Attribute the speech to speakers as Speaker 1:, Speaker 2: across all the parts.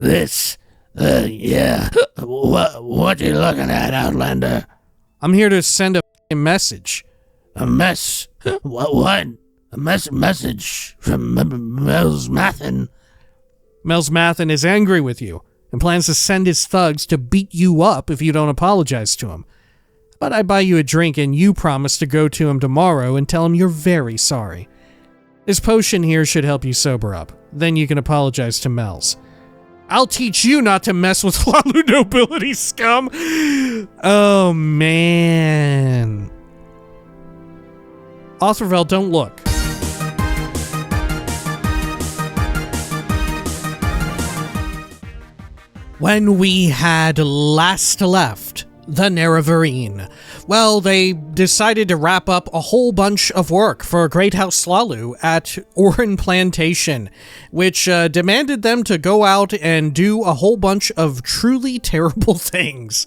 Speaker 1: Yeah. What you looking at, Outlander?
Speaker 2: I'm here to send a message.
Speaker 1: A mess? What? A message from Mel's Mathin?
Speaker 2: Mel's Mathin is angry with you and plans to send his thugs to beat you up if you don't apologize to him. But I buy you a drink and you promise to go to him tomorrow and tell him you're very sorry. This potion here should help you sober up. Then you can apologize to Mel's. I'll teach you not to mess with Hlaalu nobility, scum! Oh, man. Arthurvel, don't look. When we had last left the Nerevarine, well, they decided to wrap up a whole bunch of work for Great House Hlaalu at Orin Plantation, which demanded them to go out and do a whole bunch of truly terrible things.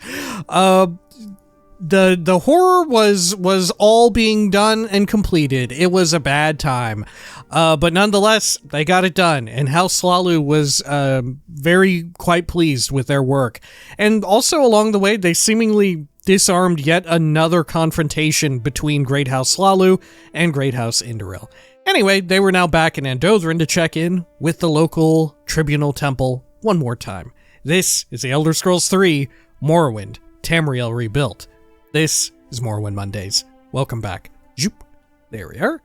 Speaker 2: The horror was all being done and completed. It was a bad time. But nonetheless, they got it done, and House Hlaalu was quite pleased with their work. And also along the way, they seemingly disarmed yet another confrontation between Great House Hlaalu and Great House Indoril. Anyway, they were now back in Andothren to check in with the local tribunal temple one more time. This is the Elder Scrolls 3 Morrowind, Tamriel Rebuilt. This is Morrowind Mondays. Welcome back. Zoop. There we are.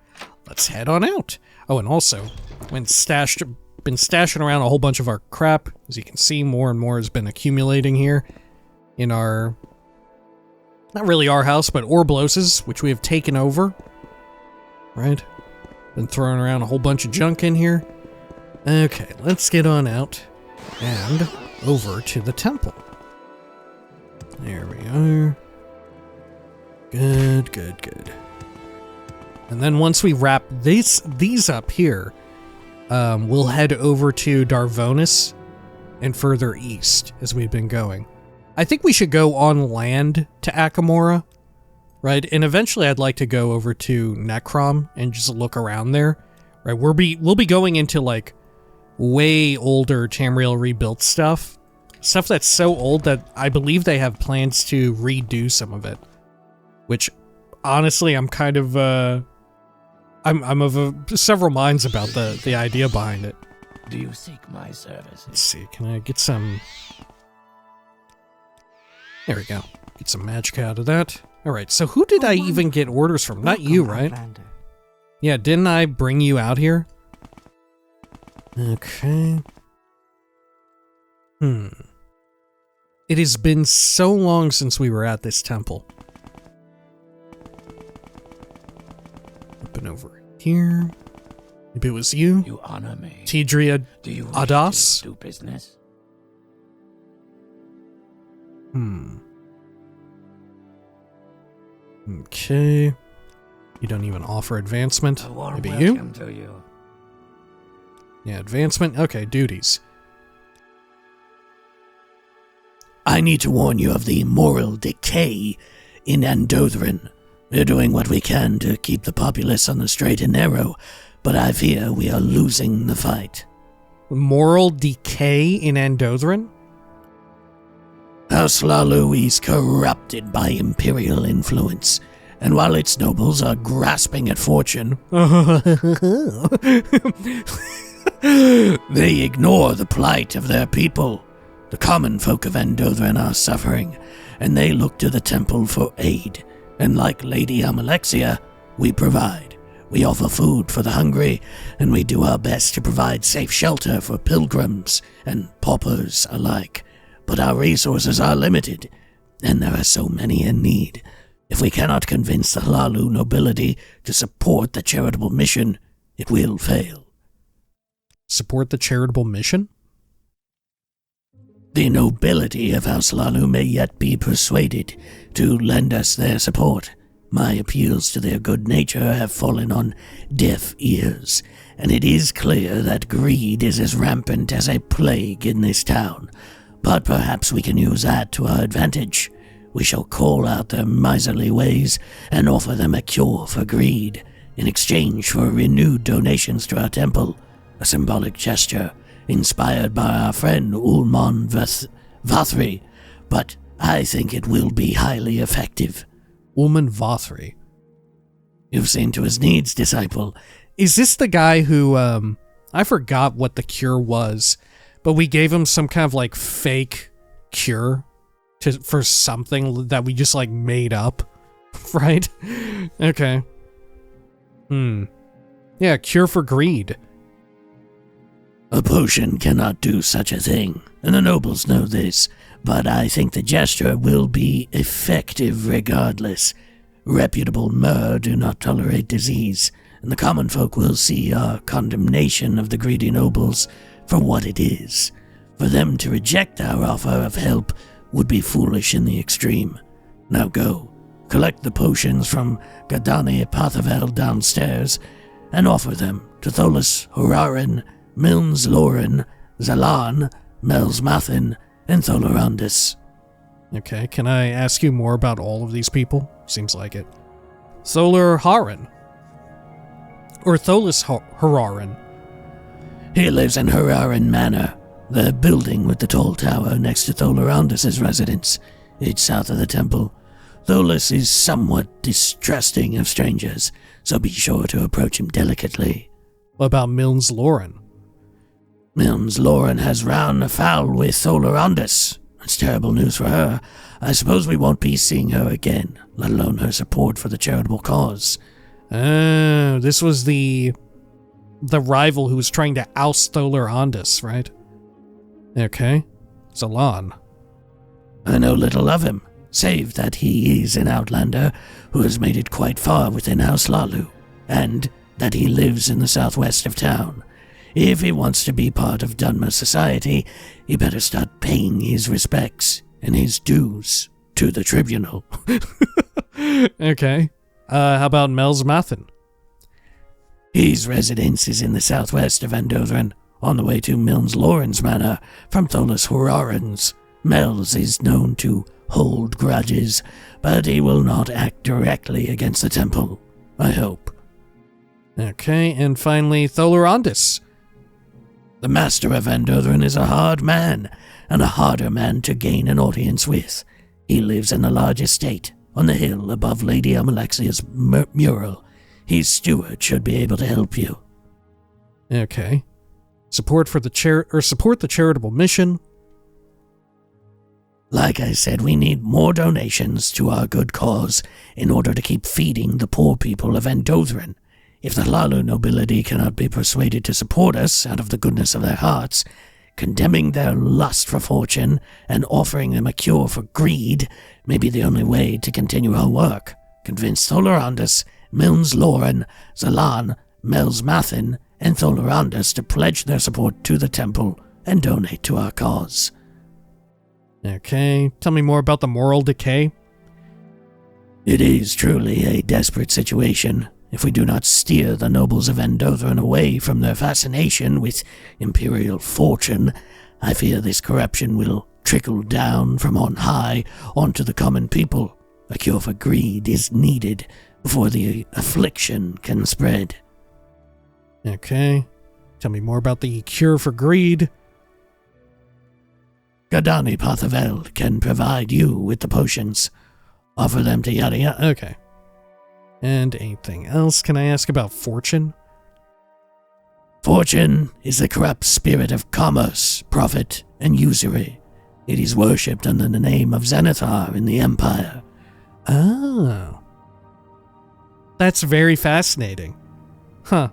Speaker 2: Let's head on out. Oh, and also, been stashing around a whole bunch of our crap. As you can see, more and more has been accumulating here in our, not really our house, but Orblos's, which we have taken over. Right? Been throwing around a whole bunch of junk in here. Okay, let's get on out and over to the temple. There we are. Good. And then once we wrap these up here, we'll head over to Darvonis and further east as we've been going. I think we should go on land to Akamora, right? And eventually I'd like to go over to Necrom and just look around there, right? We'll be going into like way older Tamriel Rebuilt stuff that's so old that I believe they have plans to redo some of it. Which, honestly, I'm kind of, I'm of several minds about the idea behind it.
Speaker 1: Do you seek my services?
Speaker 2: Let's see, can I get some... There we go. Get some magic out of that. Alright, so who did I even get orders from? Not you, right? Yeah, didn't I bring you out here? Okay. It has been so long since we were at this temple. Over here. Maybe it was you?
Speaker 1: You honor me.
Speaker 2: Tidria
Speaker 1: Do you
Speaker 2: Adas?
Speaker 1: do business?
Speaker 2: Okay. You don't even offer advancement. Maybe you?
Speaker 1: To you?
Speaker 2: Yeah, advancement. Okay, duties.
Speaker 1: I need to warn you of the moral decay in Andothren. We're doing what we can to keep the populace on the straight and narrow, but I fear we are losing the fight.
Speaker 2: Moral decay in Andothren?
Speaker 1: House Hlaalu is corrupted by imperial influence, and while its nobles are grasping at fortune, they ignore the plight of their people. The common folk of Andothren are suffering, and they look to the temple for aid. And like Lady Amalexia, we provide. We offer food for the hungry, and we do our best to provide safe shelter for pilgrims and paupers alike. But our resources are limited, and there are so many in need. If we cannot convince the Hlaalu nobility to support the charitable mission, it will fail.
Speaker 2: Support the charitable mission?
Speaker 1: The nobility of House Hlaalu may yet be persuaded to lend us their support. My appeals to their good nature have fallen on deaf ears, and it is clear that greed is as rampant as a plague in this town. But perhaps we can use that to our advantage. We shall call out their miserly ways and offer them a cure for greed, in exchange for renewed donations to our temple, a symbolic gesture inspired by our friend Ulmon Vathri, but I think it will be highly effective.
Speaker 2: Ulmon Vathri.
Speaker 1: You've seen to his needs, disciple.
Speaker 2: Is this the guy who, I forgot what the cure was, but we gave him some kind of, like, fake cure for something that we just, like, made up, right? Okay. Yeah, cure for greed.
Speaker 1: A potion cannot do such a thing, and the nobles know this, but I think the gesture will be effective regardless. Reputable Mer do not tolerate disease, and the common folk will see our condemnation of the greedy nobles for what it is. For them to reject our offer of help would be foolish in the extreme. Now go, collect the potions from Gadani Pathavel downstairs, and offer them to Tholus Horarin, Milns Loren, Zalan, Mels Mathin, and Tholorandis.
Speaker 2: Okay, can I ask you more about all of these people? Seems like it. Tholar Haran. Or Tholus Horarin.
Speaker 1: He lives in Horarin Manor, the building with the tall tower next to Tholorandis' residence. It's south of the temple. Tholus is somewhat distrusting of strangers, so be sure to approach him delicately.
Speaker 2: What about Milns Loren?
Speaker 1: Milns Loren has run afoul with Tholorandis. It's terrible news for her. I suppose we won't be seeing her again, let alone her support for the charitable cause.
Speaker 2: Oh, this was the rival who was trying to oust Tholorandis, right? Okay. Zalan.
Speaker 1: I know little of him, save that he is an outlander who has made it quite far within House Lalu, and that he lives in the southwest of town. If he wants to be part of Dunmer society, he better start paying his respects and his dues to the tribunal.
Speaker 2: Okay. How about Mels Mathin?
Speaker 1: His residence is in the southwest of Andothren, on the way to Milns Loren's manor from Tholus Horarin's. Mels is known to hold grudges, but he will not act directly against the temple, I hope.
Speaker 2: Okay, and finally, Tholorandis.
Speaker 1: The master of Andothren is a hard man, and a harder man to gain an audience with. He lives in a large estate on the hill above Lady Amalexia's mural. His steward should be able to help you.
Speaker 2: Okay. Support the charitable mission.
Speaker 1: Like I said, we need more donations to our good cause in order to keep feeding the poor people of Andothren. If the Lalu nobility cannot be persuaded to support us out of the goodness of their hearts, condemning their lust for fortune and offering them a cure for greed may be the only way to continue our work. Convince Tholorandis, Milns Loren, Zalan, Mels Mathin, and Tholorandis to pledge their support to the temple and donate to our cause.
Speaker 2: Okay, tell me more about the moral decay.
Speaker 1: It is truly a desperate situation. If we do not steer the nobles of Andothren away from their fascination with imperial fortune, I fear this corruption will trickle down from on high onto the common people. A cure for greed is needed before the affliction can spread.
Speaker 2: Okay, tell me more about the cure for greed.
Speaker 1: Gadani Pathavel can provide you with the potions. Offer them to Yada Yada.
Speaker 2: Okay. And anything else? Can I ask about fortune?
Speaker 1: Fortune is the corrupt spirit of commerce, profit, and usury. It is worshipped under the name of Zenithar in the Empire.
Speaker 2: Oh. That's very fascinating. Huh.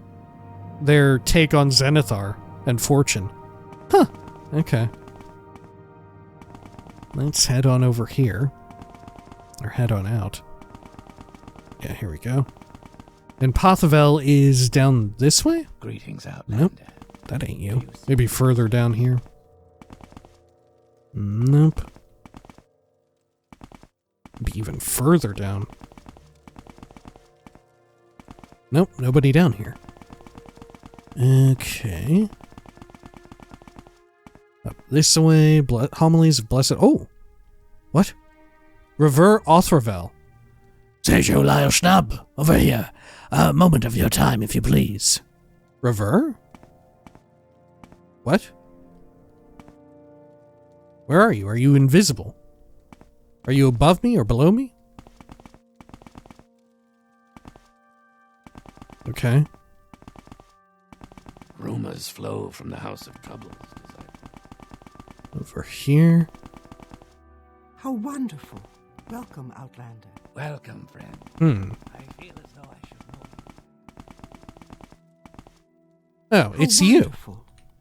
Speaker 2: Their take on Zenithar and fortune. Huh. Okay. Let's head on over here. Or head on out. Yeah, here we go. And Pathavel is down this way?
Speaker 3: Greetings, Outlander.
Speaker 2: Nope, that ain't you. Maybe further down here. Nope. Maybe even further down. Nope, nobody down here. Okay. Up this way, homilies of blessed... Oh! What? Rever Othravel.
Speaker 1: Sejo Lyle Schnab, over here. A moment of your time, if you please.
Speaker 2: Rever? What? Where are you? Are you invisible? Are you above me or below me? Okay.
Speaker 1: Rumors flow from the House of Troubles.
Speaker 2: Over here.
Speaker 3: How wonderful. Welcome, Outlander.
Speaker 1: Welcome, friend. I feel as though I should know you.
Speaker 2: Oh, it's you.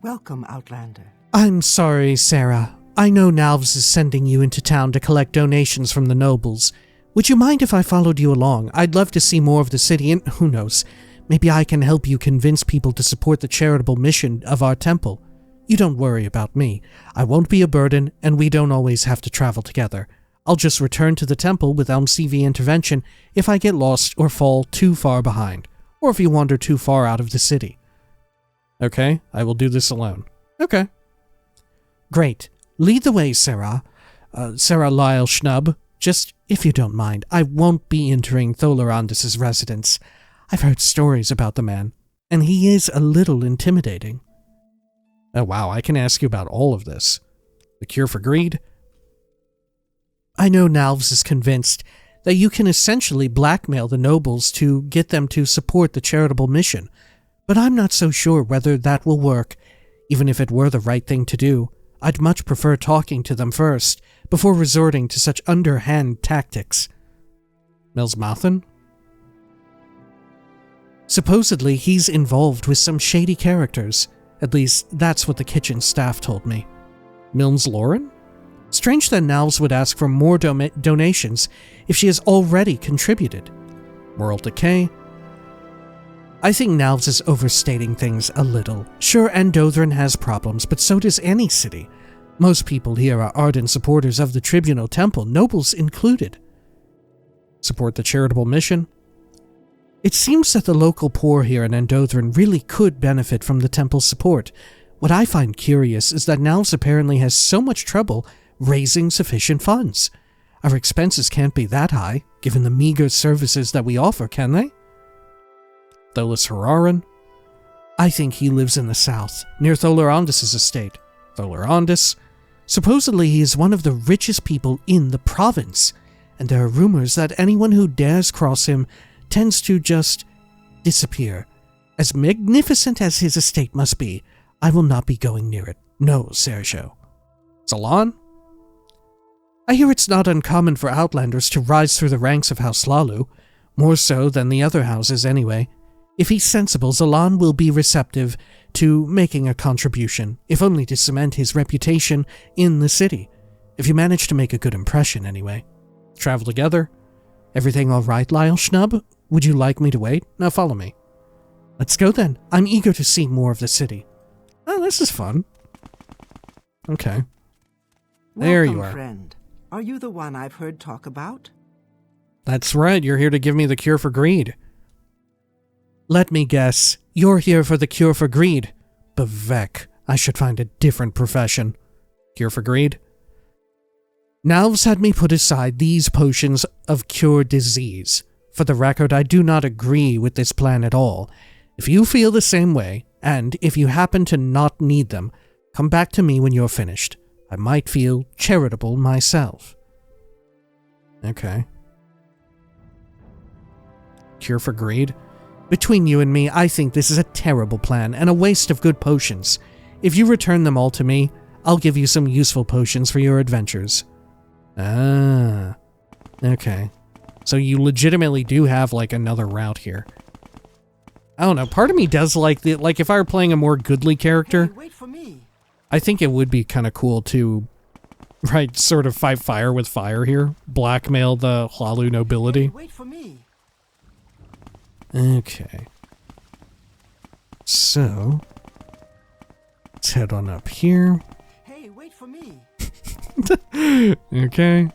Speaker 3: Welcome, Outlander.
Speaker 2: I'm sorry, Sarah. I know Nalvs is sending you into town to collect donations from the nobles. Would you mind if I followed you along? I'd love to see more of the city, and who knows, maybe I can help you convince people to support the charitable mission of our temple. You don't worry about me. I won't be a burden, and we don't always have to travel together. I'll just return to the temple with CV intervention if I get lost or fall too far behind, or if you wander too far out of the city. Okay, I will do this alone. Okay. Great. Lead the way, Sarah. Sarah Lyle Schnub. Just, if you don't mind, I won't be entering Tholerandis' residence. I've heard stories about the man, and he is a little intimidating. Oh wow, I can ask you about all of this. The cure for greed? I know Nalvs is convinced that you can essentially blackmail the nobles to get them to support the charitable mission, but I'm not so sure whether that will work. Even if it were the right thing to do, I'd much prefer talking to them first, before resorting to such underhand tactics. Melsmathan? Supposedly, he's involved with some shady characters. At least, that's what the kitchen staff told me. Milnes Lauren? Strange that Nalvs would ask for more donations if she has already contributed. Moral decay? I think Nalvs is overstating things a little. Sure, Andothren has problems, but so does any city. Most people here are ardent supporters of the Tribunal Temple, nobles included. Support the charitable mission? It seems that the local poor here in Andothren really could benefit from the temple's support. What I find curious is that Nalvs apparently has so much trouble raising sufficient funds. Our expenses can't be that high, given the meager services that we offer, can they? Tholis Hararan? I think he lives in the south, near Tholerandis' estate. Tholerandis? Supposedly he is one of the richest people in the province, and there are rumors that anyone who dares cross him tends to just disappear. As magnificent as his estate must be, I will not be going near it. No, Sergio. Zalan? I hear it's not uncommon for Outlanders to rise through the ranks of House Lalu, more so than the other houses anyway. If he's sensible, Zalan will be receptive to making a contribution, if only to cement his reputation in the city. If you manage to make a good impression, anyway. Travel together? Everything all right, Lyle Schnub? Would you like me to wait? Now follow me. Let's go then. I'm eager to see more of the city. Oh, this is fun. Okay. There you are.
Speaker 3: Friend. Are you the one I've heard talk about?
Speaker 2: That's right. You're here to give me the cure for greed. Let me guess. You're here for the cure for greed. Bevek. I should find a different profession. Cure for greed? Nalvs had me put aside these potions of cure disease. For the record, I do not agree with this plan at all. If you feel the same way, and if you happen to not need them, come back to me when you're finished. I might feel charitable myself. Okay. Cure for greed? Between you and me, I think this is a terrible plan and a waste of good potions. If you return them all to me, I'll give you some useful potions for your adventures. Ah. Okay. So you legitimately do have, like, another route here. I don't know, part of me does like the, like, if I were playing a more goodly character,
Speaker 3: Hey, wait for me.
Speaker 2: I think it would be kind of cool to, right, sort of fight fire with fire here. Blackmail the Hlalu nobility.
Speaker 3: Hey, wait for me.
Speaker 2: Okay. So, let's head on up here.
Speaker 3: Hey, wait for me.
Speaker 2: Okay.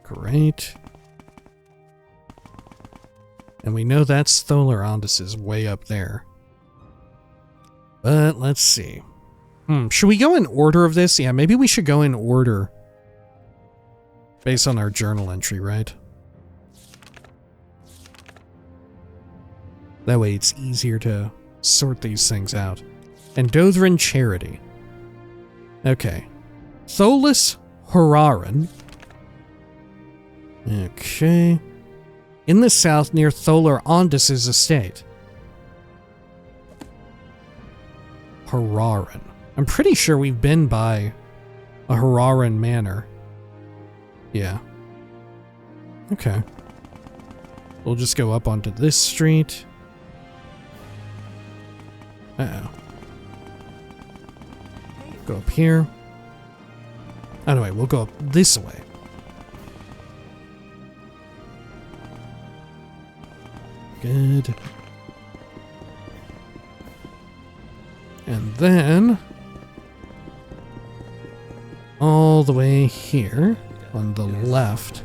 Speaker 2: Great. And we know that's Tholerandis way up there. But let's see. Should we go in order of this? Yeah, maybe we should go in order. Based on our journal entry, right? That way it's easier to sort these things out. Andothren Charity. Okay. Tholis Horaran. Okay. In the south near Tholar Ondus's estate. Horaran. I'm pretty sure we've been by a Horaran manor. Yeah. Okay. We'll just go up onto this street. Uh-oh. Go up here. Anyway, we'll go up this way. Good. And then all the way here on the left.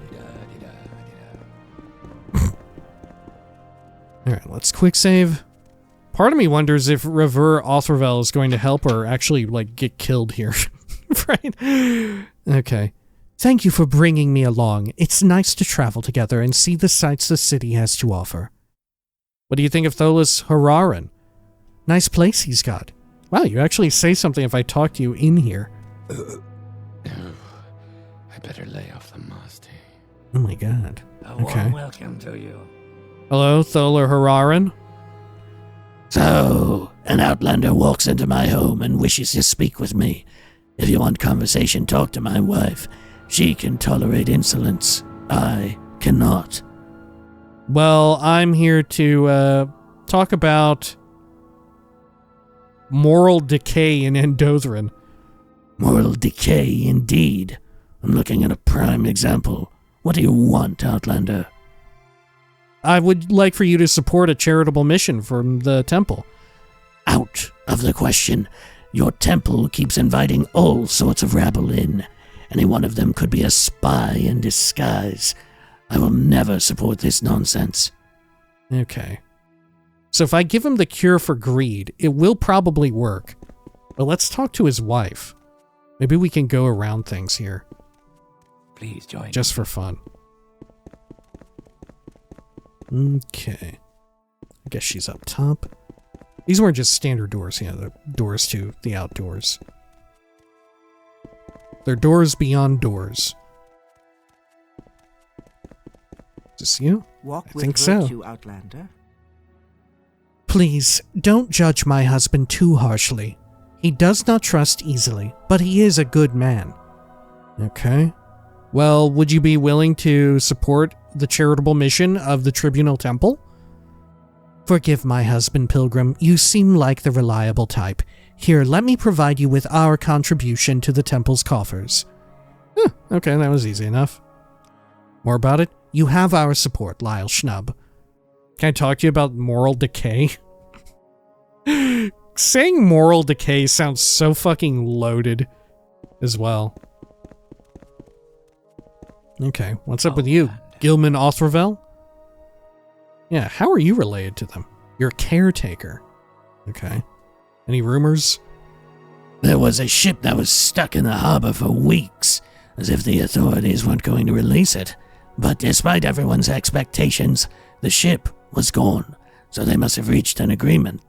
Speaker 2: Alright, let's quick save. Part of me wonders if Rever Othravel is going to help or actually, like, get killed here. Right? Okay. Thank you for bringing me along. It's nice to travel together and see the sights the city has to offer. What do you think of Tholis Horaran? Nice place he's got. Wow, you actually say something if I talk to you in here.
Speaker 4: I better lay off the musty.
Speaker 2: Oh my god.
Speaker 4: A
Speaker 2: Okay.
Speaker 4: warm welcome to you.
Speaker 2: Hello, Tholar Horaran?
Speaker 1: So, an outlander walks into my home and wishes to speak with me. If you want conversation, talk to my wife. She can tolerate insolence. I cannot.
Speaker 2: Well, I'm here to talk about moral decay in Andothren.
Speaker 1: Moral decay, indeed. I'm looking at a prime example. What do you want, Outlander?
Speaker 2: I would like for you to support a charitable mission from the temple.
Speaker 1: Out of the question. Your temple keeps inviting all sorts of rabble in. Any one of them could be a spy in disguise. I will never support this nonsense.
Speaker 2: Okay. So if I give him the cure for greed, it will probably work. But let's talk to his wife. Maybe we can go around things here.
Speaker 4: Please join
Speaker 2: Just for fun. Okay. I guess she's up top. These weren't just standard doors, you know, they're doors to the outdoors. They're doors beyond doors. Is this you?
Speaker 3: Walk
Speaker 2: I
Speaker 3: with
Speaker 2: think so.
Speaker 3: virtue, Outlander.
Speaker 2: Please, don't judge my husband too harshly. He does not trust easily, but he is a good man. Okay. Well, would you be willing to support the charitable mission of the Tribunal Temple? Forgive my husband, Pilgrim. You seem like the reliable type. Here, let me provide you with our contribution to the temple's coffers. Okay, that was easy enough. More about it? You have our support, Lyle Schnub. Can I talk to you about moral decay? Saying moral decay sounds so fucking loaded as well. Okay, what's up with you, Gilman Othravel? Yeah, how are you related to them? You're a caretaker. Okay. Any rumors?
Speaker 1: There was a ship that was stuck in the harbor for weeks, as if the authorities weren't going to release it. But despite everyone's expectations, the ship was gone, so they must have reached an agreement.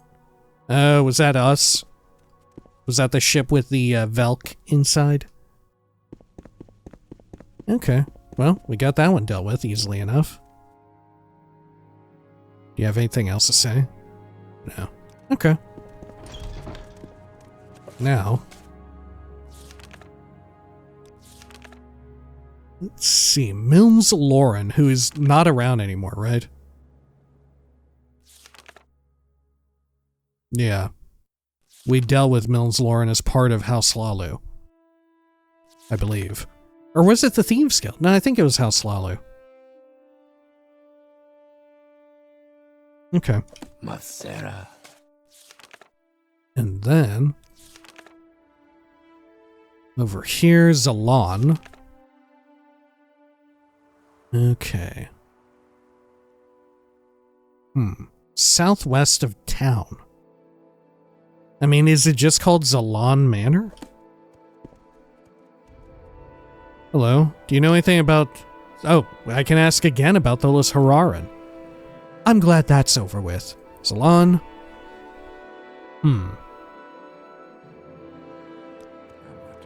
Speaker 2: Oh, was that us? Was that the ship with the Velk inside? Okay, well, we got that one dealt with easily enough. Do you have anything else to say? No. Okay. Now, let's see. Milnes Lauren, who is not around anymore, right? Yeah. We dealt with Milnes Lauren as part of House Lalu, I believe. Or was it the Thieves Guild? No, I think it was House Lalu. Okay.
Speaker 4: Masera.
Speaker 2: And then over here, Zalon. Okay. Southwest of town. I mean, is it just called Zalon Manor? Hello? Do you know anything about... Oh, I can ask again about Tholis Horaran. I'm glad that's over with. Zalon?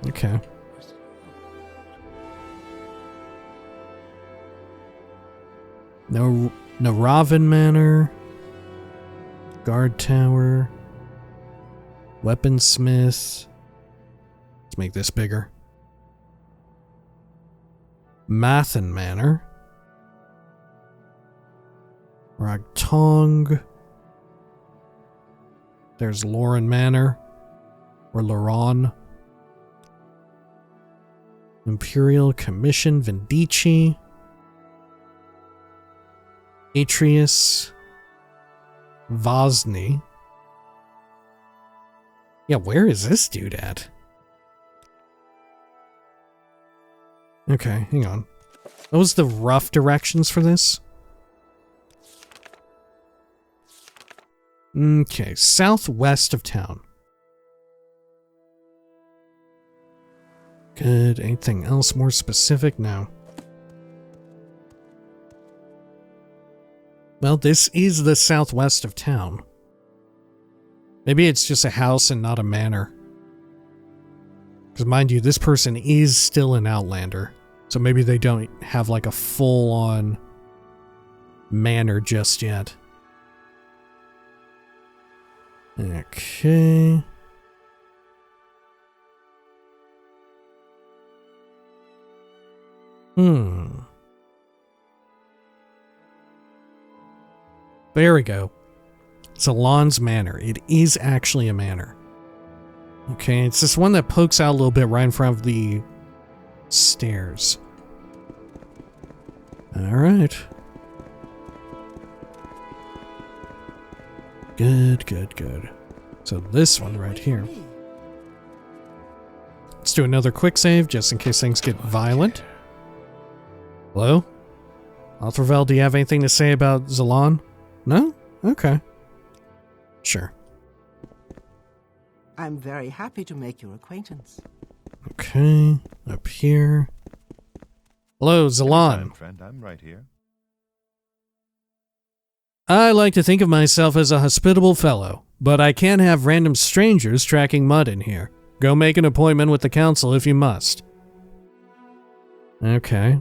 Speaker 2: Okay. No, Naravan Manor. Guard Tower. Weaponsmith. Let's make this bigger. Mathen Manor. Ragtong. There's Lauren Manor. Or Lauron. Imperial Commission Vindici. Atreus. Vosny. Yeah, where is this dude at? Okay, hang on. What was the rough directions for this? Okay, southwest of town. Good. Anything else more specific? No. Well, this is the southwest of town. Maybe it's just a house and not a manor. Because mind you, this person is still an Outlander. So maybe they don't have like a full-on manor just yet. Okay. There we go. Zalon's Manor. It is actually a manor. Okay, it's this one that pokes out a little bit right in front of the stairs. Alright. Good, good, good. So this one right here. Let's do another quick save just in case things get violent. Hello? Althravel, do you have anything to say about Zalon? No? Okay. Sure.
Speaker 3: I'm very happy to make your acquaintance.
Speaker 2: Okay, up here. Hello, Zalon.
Speaker 5: Friend, I'm right here.
Speaker 2: I like to think of myself as a hospitable fellow, but I can't have random strangers tracking mud in here. Go make an appointment with the council if you must. Okay.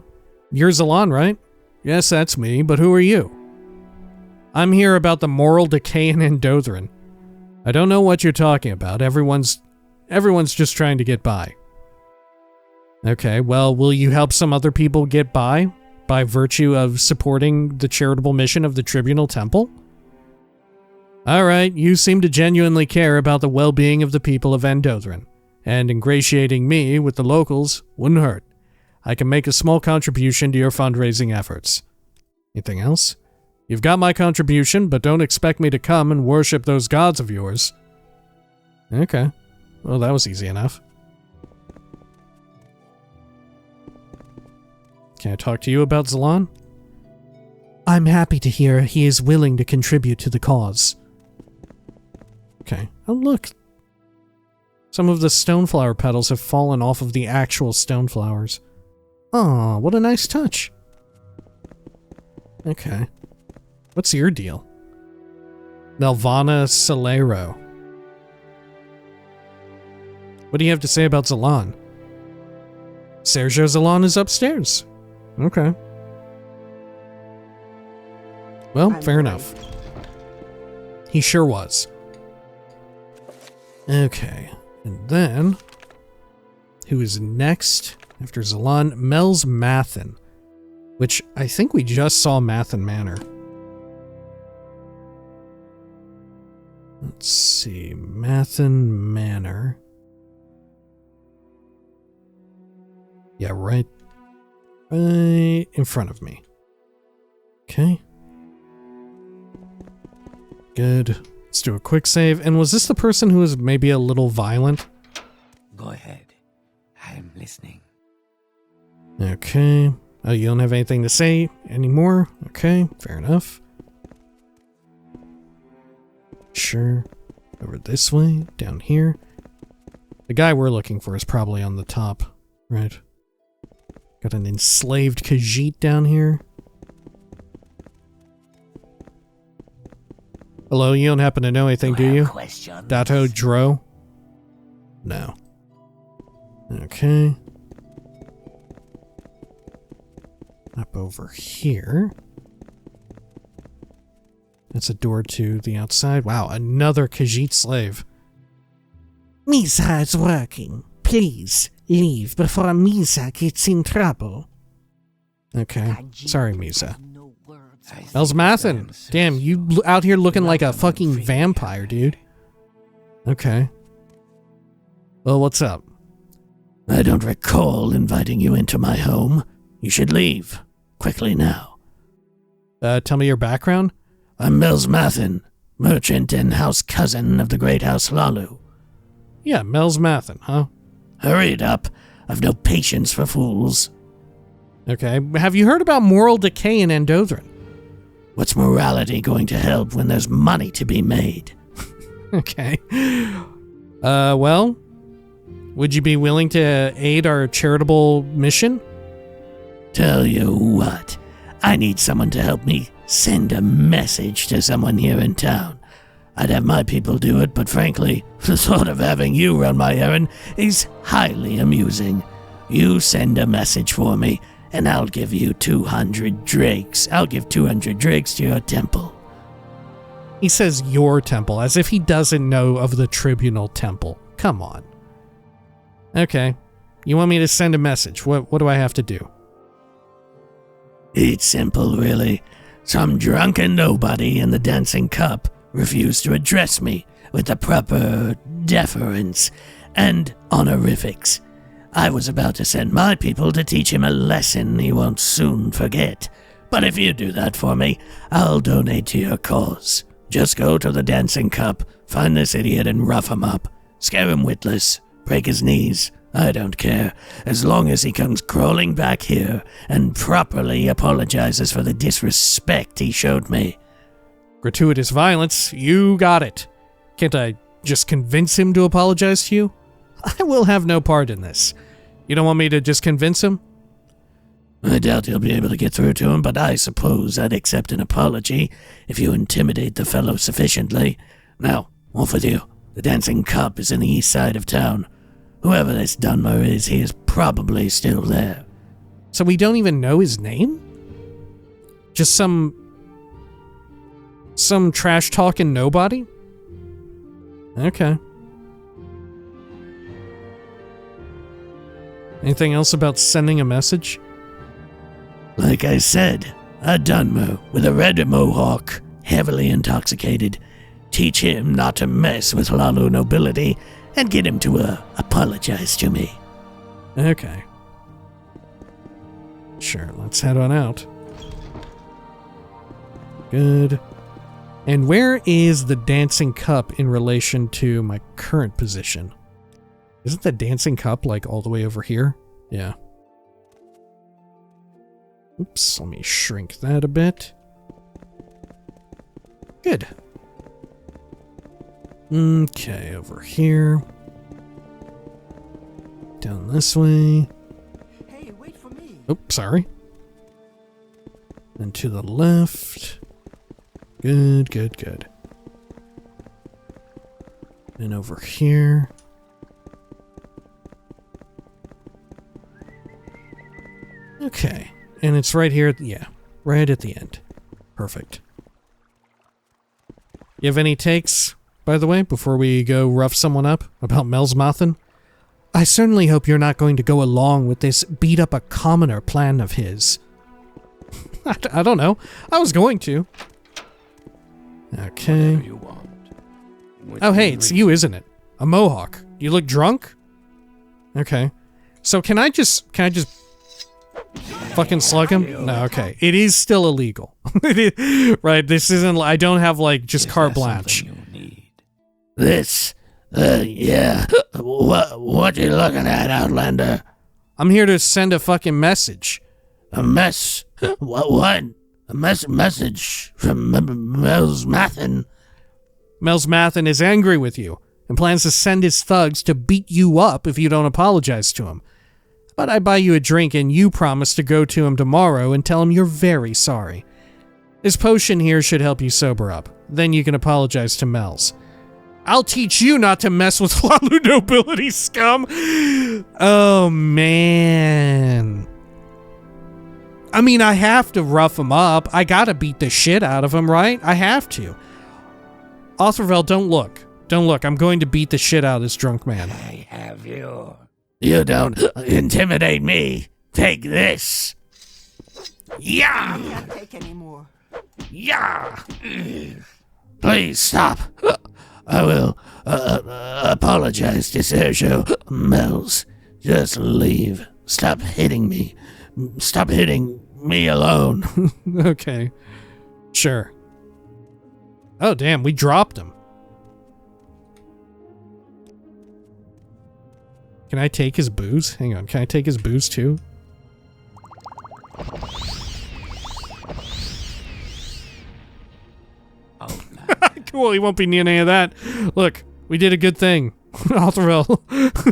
Speaker 2: You're Zalon, right? Yes, that's me, but who are you? I'm here about the moral decay in Andothren. I don't know what you're talking about. Everyone's just trying to get by. Okay, well, will you help some other people get by virtue of supporting the charitable mission of the Tribunal Temple? Alright, you seem to genuinely care about the well-being of the people of Andothren, and ingratiating me with the locals wouldn't hurt. I can make a small contribution to your fundraising efforts. Anything else? You've got my contribution, but don't expect me to come and worship those gods of yours. Okay. Well, that was easy enough. Can I talk to you about Zalon? I'm happy to hear he is willing to contribute to the cause. Okay. Oh, look. Some of the stoneflower petals have fallen off of the actual stoneflowers. Aw, what a nice touch. Okay. What's your deal? Nelvana Solero. What do you have to say about Zalon? Sergio Zalon is upstairs. Okay. Well, fair enough. He sure was. Okay. And then, who is next after Zalon? Mel's Mathen. Which I think we just saw Mathen Manor. Let's see. Mathen Manor. Yeah, right in front of me. Okay. Good. Let's do a quick save. And was this the person who was maybe a little violent?
Speaker 4: Go ahead. I'm listening.
Speaker 2: Okay. Oh, you don't have anything to say anymore? Okay, fair enough. Sure. Over this way, down here. The guy we're looking for is probably on the top, right? Got an enslaved Khajiit down here. Hello, you don't happen to know anything, do you? Dato Dro? No. Okay. Up over here. That's a door to the outside. Wow, another Khajiit slave.
Speaker 1: Misa is working. Please, leave before Misa gets in trouble.
Speaker 2: Okay. Sorry, Misa. Elsmathan. Damn, you out here looking like a fucking vampire, dude. Okay. Well, what's up?
Speaker 1: I don't recall inviting you into my home. You should leave. Quickly now.
Speaker 2: Tell me your background?
Speaker 1: I'm Elsmathan, merchant and house cousin of the great House Lalu.
Speaker 2: Yeah, Elsmathan, huh?
Speaker 1: Hurry it up. I've no patience for fools.
Speaker 2: Okay. Have you heard about moral decay in Andothren?
Speaker 1: What's morality going to help when there's money to be made?
Speaker 2: Okay. Well, would you be willing to aid our charitable mission?
Speaker 1: Tell you what, I need someone to help me send a message to someone here in town. I'd have my people do it, but frankly, the thought of having you run my errand is highly amusing. You send a message for me, and I'll give you 200 drakes. I'll give 200 drakes to your temple.
Speaker 2: He says your temple, as if he doesn't know of the tribunal temple. Come on. Okay. You want me to send a message? What do I have to do?
Speaker 1: It's simple, really. Some drunken nobody in the Dancing Cup refused to address me with the proper deference and honorifics. I was about to send my people to teach him a lesson he won't soon forget. But if you do that for me, I'll donate to your cause. Just go to the Dancing Cup, find this idiot and rough him up. Scare him witless, break his knees. I don't care, as long as he comes crawling back here and properly apologizes for the disrespect he showed me.
Speaker 2: Gratuitous violence, you got it. Can't I just convince him to apologize to you? I will have no part in this. You don't want me to just convince him?
Speaker 1: I doubt you'll be able to get through to him, but I suppose I'd accept an apology if you intimidate the fellow sufficiently. Now, off with you. The Dancing Cup is in the east side of town. Whoever this Dunmer is, he is probably still there.
Speaker 2: So we don't even know his name? Just some trash-talking nobody? Okay. Anything else about sending a message?
Speaker 1: Like I said, a Dunmer with a red mohawk, heavily intoxicated. Teach him not to mess with Lalu nobility and get him to apologize to me.
Speaker 2: Okay. Sure, let's head on out. Good. And where is the Dancing Cup in relation to my current position? Isn't the Dancing Cup like all the way over here? Yeah. Oops, let me shrink that a bit. Good. Okay, over here. Down this way.
Speaker 3: Hey, wait for me.
Speaker 2: Oh, sorry. And to the left. Good, good, good. And over here. Okay. And it's right here, yeah. Right at the end. Perfect. You have any takes, by the way, before we go rough someone up about Elsmathan? I certainly hope you're not going to go along with this beat-up-a-commoner plan of his. I don't know. I was going to. Okay.
Speaker 4: Whatever you want.
Speaker 2: Oh, hey, it's you, isn't it? A mohawk. You look drunk? Okay. So can I just fucking slug him? No, okay. It is still illegal. Right, this isn't, I don't have, like, just carte blanche.
Speaker 1: This, yeah. What you looking at, Outlander?
Speaker 2: I'm here to send a fucking message.
Speaker 1: A mess? What? A message from Elsmathan?
Speaker 2: Elsmathan is angry with you and plans to send his thugs to beat you up if you don't apologize to him. But I buy you a drink and you promise to go to him tomorrow and tell him you're very sorry. This potion here should help you sober up. Then you can apologize to Mels. I'll teach you not to mess with Lalu nobility, scum. Oh, man. I mean, I have to rough him up. I gotta beat the shit out of him, right? I have to. Othervel, don't look. Don't look. I'm going to beat the shit out of this drunk man.
Speaker 4: I have you.
Speaker 1: You don't intimidate me. Take this. Yeah!
Speaker 3: Can't take anymore.
Speaker 1: Yeah! Please stop. I will apologize to Sergio Mells. Just leave. Stop hitting me. Stop hitting me alone.
Speaker 2: Okay. Sure. Oh, damn. We dropped him. Can I take his booze? Hang on. Can I take his booze too?
Speaker 4: Oh,
Speaker 2: Cool. He won't be near any of that. Look, we did a good thing. Othervel.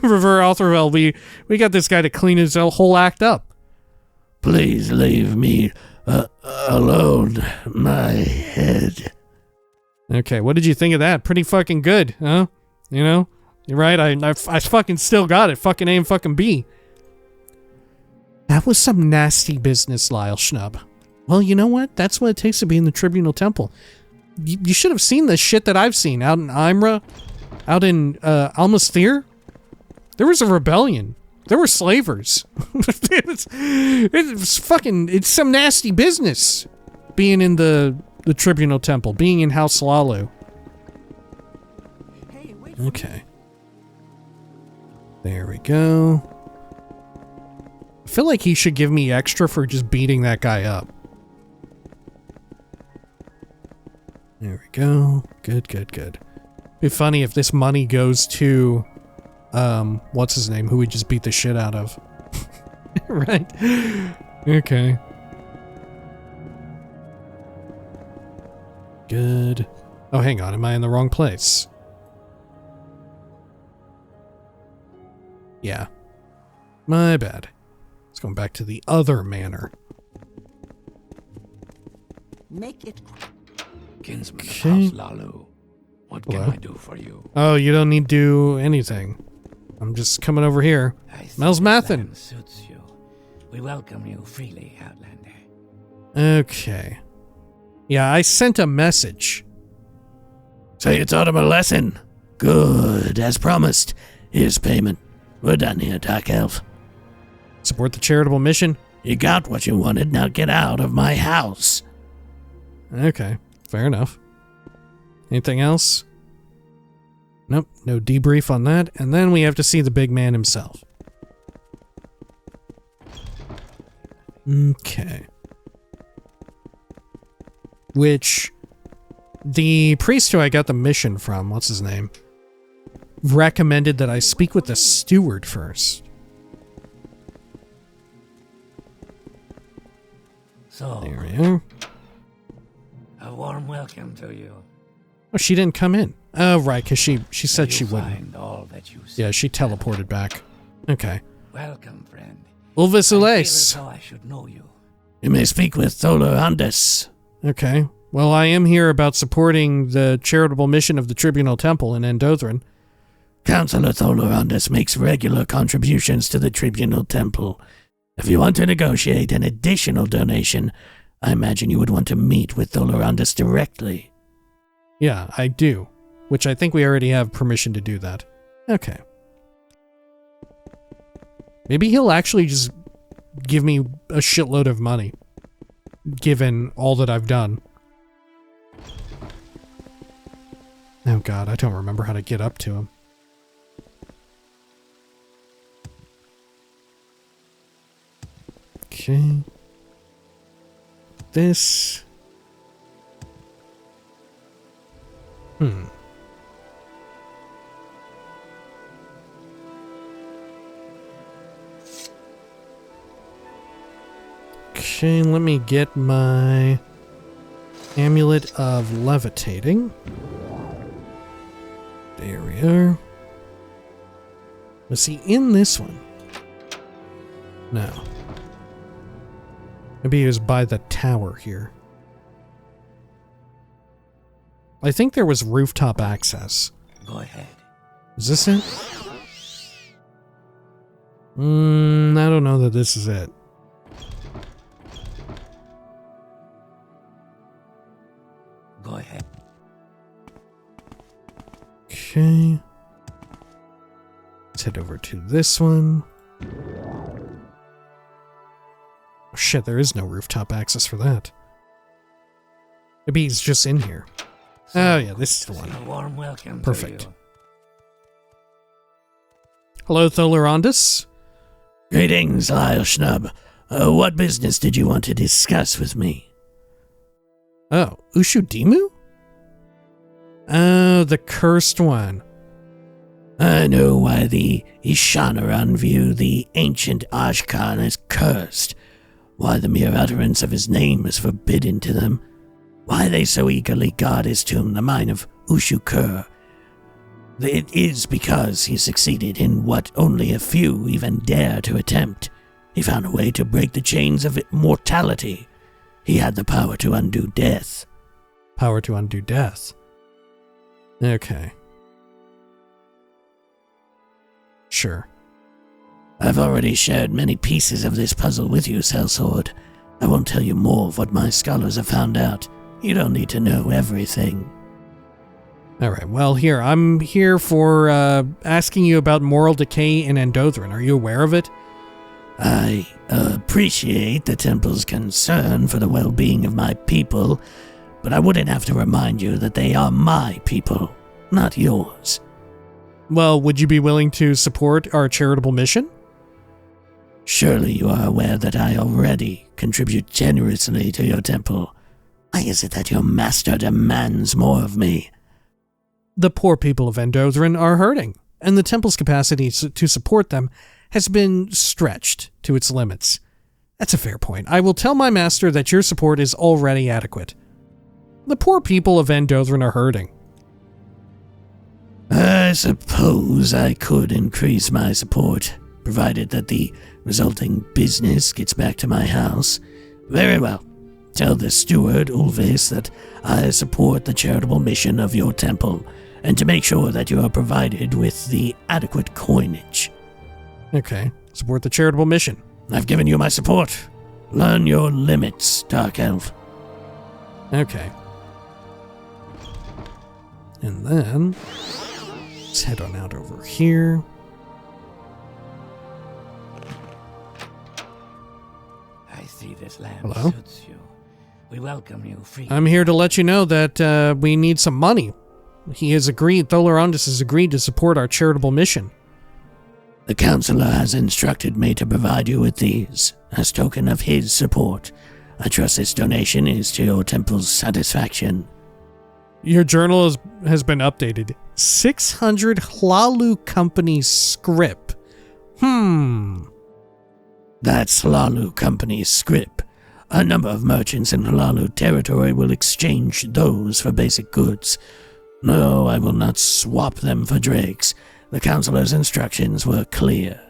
Speaker 2: Revere Othervel. We got this guy to clean his whole act up.
Speaker 1: Please leave me alone. My head.
Speaker 2: Okay, what did you think of that? Pretty fucking good, huh? You know? You're right, I fucking still got it. Fucking A and fucking B. That was some nasty business, Lyle Schnub. Well, you know what? That's what it takes to be in the Tribunal Temple. You should have seen the shit that I've seen out in Imra, out in Almasthir. There was a rebellion. There were slavers. It's some nasty business being in the Tribunal Temple, being in House Lalu.
Speaker 3: Hey, wait.
Speaker 2: Okay. There we go. I feel like he should give me extra for just beating that guy up. There we go. Good, good, good. Be funny if this money goes to, what's his name, who we just beat the shit out of. Right? Okay. Good. Oh, hang on. Am I in the wrong place? Yeah. My bad. Let's go back to the other manor.
Speaker 3: Make it.
Speaker 4: Kinsman of
Speaker 2: Okay.
Speaker 4: House Lalu. What can
Speaker 2: Hello?
Speaker 4: I do for you?
Speaker 2: Oh, you don't need to do anything. I'm just coming over here.
Speaker 4: I think
Speaker 2: Mel's
Speaker 4: this
Speaker 2: Mathin.
Speaker 4: land suits you. We welcome you freely, Outlander.
Speaker 2: Okay. Yeah, I sent a message.
Speaker 1: So you taught him a lesson. Good, as promised. Here's payment. We're done here, Dark Elf.
Speaker 2: Support the charitable mission.
Speaker 1: You got what you wanted, now get out of my house.
Speaker 2: Okay, fair enough. Anything else? Nope, no debrief on that. And then we have to see the big man himself. Okay. Which, the priest who I got the mission from, what's his name, recommended that I speak with the steward first.
Speaker 4: So,
Speaker 2: There we are.
Speaker 4: a warm welcome to you.
Speaker 2: Oh, she didn't come in. Oh, right, because she said
Speaker 4: May
Speaker 2: she
Speaker 4: you
Speaker 2: wouldn't.
Speaker 4: find all that you
Speaker 2: Yeah,
Speaker 4: seek.
Speaker 2: she teleported back. Okay.
Speaker 4: Welcome, friend.
Speaker 2: Ulvis
Speaker 4: I feel
Speaker 2: Ulais.
Speaker 4: as though I should know you.
Speaker 1: You may speak with Tholorandes.
Speaker 2: Okay. Well, I am here about supporting the charitable mission of the Tribunal Temple in Andothren.
Speaker 1: Councillor Tholorandes makes regular contributions to the Tribunal Temple. If you want to negotiate an additional donation, I imagine you would want to meet with Tholorandes directly.
Speaker 2: Yeah, I do. Which I think we already have permission to do that. Okay. Maybe he'll actually just give me a shitload of money, given all that I've done. Oh god, I don't remember how to get up to him. Okay. This... Okay, let me get my amulet of levitating. There we are. Was he in this one? No. Maybe he was by the tower here. I think there was rooftop access.
Speaker 4: Go ahead.
Speaker 2: Is this it? I don't know that this is it.
Speaker 4: Go ahead.
Speaker 2: Okay. Let's head over to this one. Oh, shit, there is no rooftop access for that. Maybe he's just in here. Oh yeah, this is the one.
Speaker 4: A warm welcome.
Speaker 2: Perfect.
Speaker 4: To you.
Speaker 2: Hello, Tholorandus.
Speaker 1: Greetings, Lyle Schnub. What business did you want to discuss with me?
Speaker 2: Oh, Ushudimu? Oh, the cursed one.
Speaker 1: I know why the Ishanaran view the ancient Ashkan as cursed, why the mere utterance of his name is forbidden to them, why they so eagerly guard his tomb, the mine of Ushukur. It is because he succeeded in what only a few even dare to attempt. He found a way to break the chains of immortality. He had the power to undo death.
Speaker 2: Power to undo death. Okay. Sure.
Speaker 1: I've already shared many pieces of this puzzle with you, Sellsword. I won't tell you more of what my scholars have found out. You don't need to know everything.
Speaker 2: Alright, well here, I'm here for asking you about moral decay in Andothren. Are you aware of it?
Speaker 1: I appreciate the temple's concern for the well-being of my people, but I wouldn't have to remind you that they are my people, not yours.
Speaker 2: Well, would you be willing to support our charitable mission?
Speaker 1: Surely you are aware that I already contribute generously to your temple. Why is it that your master demands more of me?
Speaker 2: The poor people of Andothren are hurting, and the temple's capacity to support them has been stretched to its limits. That's a fair point. I will tell my master that your support is already adequate. The poor people of Andothren are hurting.
Speaker 1: I suppose I could increase my support, provided that the resulting business gets back to my house. Very well. Tell the steward, Ulvis, that I support the charitable mission of your temple, and to make sure that you are provided with the adequate coinage.
Speaker 2: Okay, support the charitable mission.
Speaker 1: I've given you my support. Learn your limits, Dark Elf.
Speaker 2: Okay. And then, let's head on out over here.
Speaker 4: I see this land
Speaker 2: Hello?
Speaker 4: suits you. We welcome you freely.
Speaker 2: I'm here to let you know that we need some money. He has agreed, Tholorandus has agreed to support our charitable mission.
Speaker 1: The counselor has instructed me to provide you with these, as token of his support. I trust this donation is to your temple's satisfaction.
Speaker 2: Your journal has been updated. 600 Hlalu Company scrip.
Speaker 1: That's Hlalu Company's scrip. A number of merchants in Hlalu territory will exchange those for basic goods. No, I will not swap them for drakes. The counselor's instructions were clear.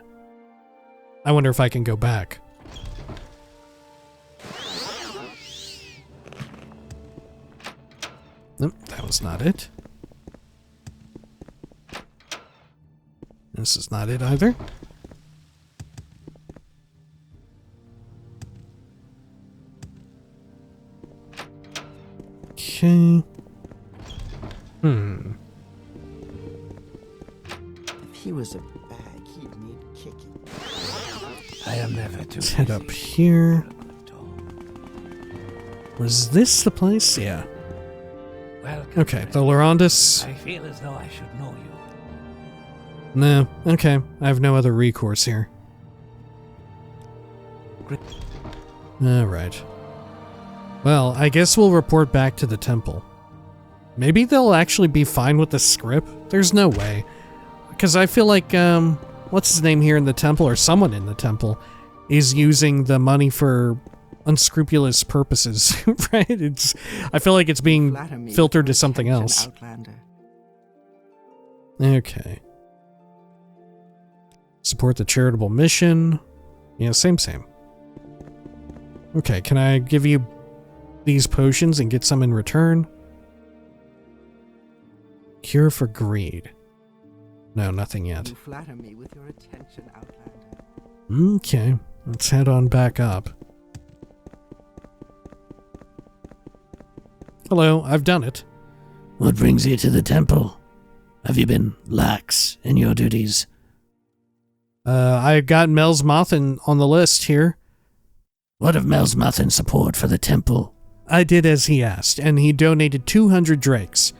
Speaker 2: I wonder if I can go back. Nope, that was not it. This is not it either. Okay.
Speaker 3: If he was a bag, he'd need kicking.
Speaker 4: I am never too
Speaker 2: Let's head
Speaker 4: busy.
Speaker 2: up here.
Speaker 4: At all.
Speaker 2: Was this the place? Yeah.
Speaker 4: Welcome.
Speaker 2: Okay, Tholorandus.
Speaker 4: I feel as though I should know you.
Speaker 2: No, okay. I have no other recourse here. Alright. Well, I guess we'll report back to the temple. Maybe they'll actually be fine with the script? There's no way. Because I feel like, what's his name here in the temple, or someone in the temple, is using the money for unscrupulous purposes, right? I feel like it's being
Speaker 3: Flatter me
Speaker 2: filtered to
Speaker 3: with
Speaker 2: something
Speaker 3: an
Speaker 2: else.
Speaker 3: outlander.
Speaker 2: Okay. Support the charitable mission. Yeah, same. Okay, can I give you these potions and get some in return? Cure for greed. No, nothing yet.
Speaker 3: You flatter me with your attention, Outlander.
Speaker 2: Okay, let's head on back up. Hello, I've done it.
Speaker 1: What brings you to the temple? Have you been lax in your duties?
Speaker 2: I've got Mel's Mothin on the list here.
Speaker 1: What of Mel's Mothin's support for the temple?
Speaker 2: I did as he asked, and he donated 200 drakes.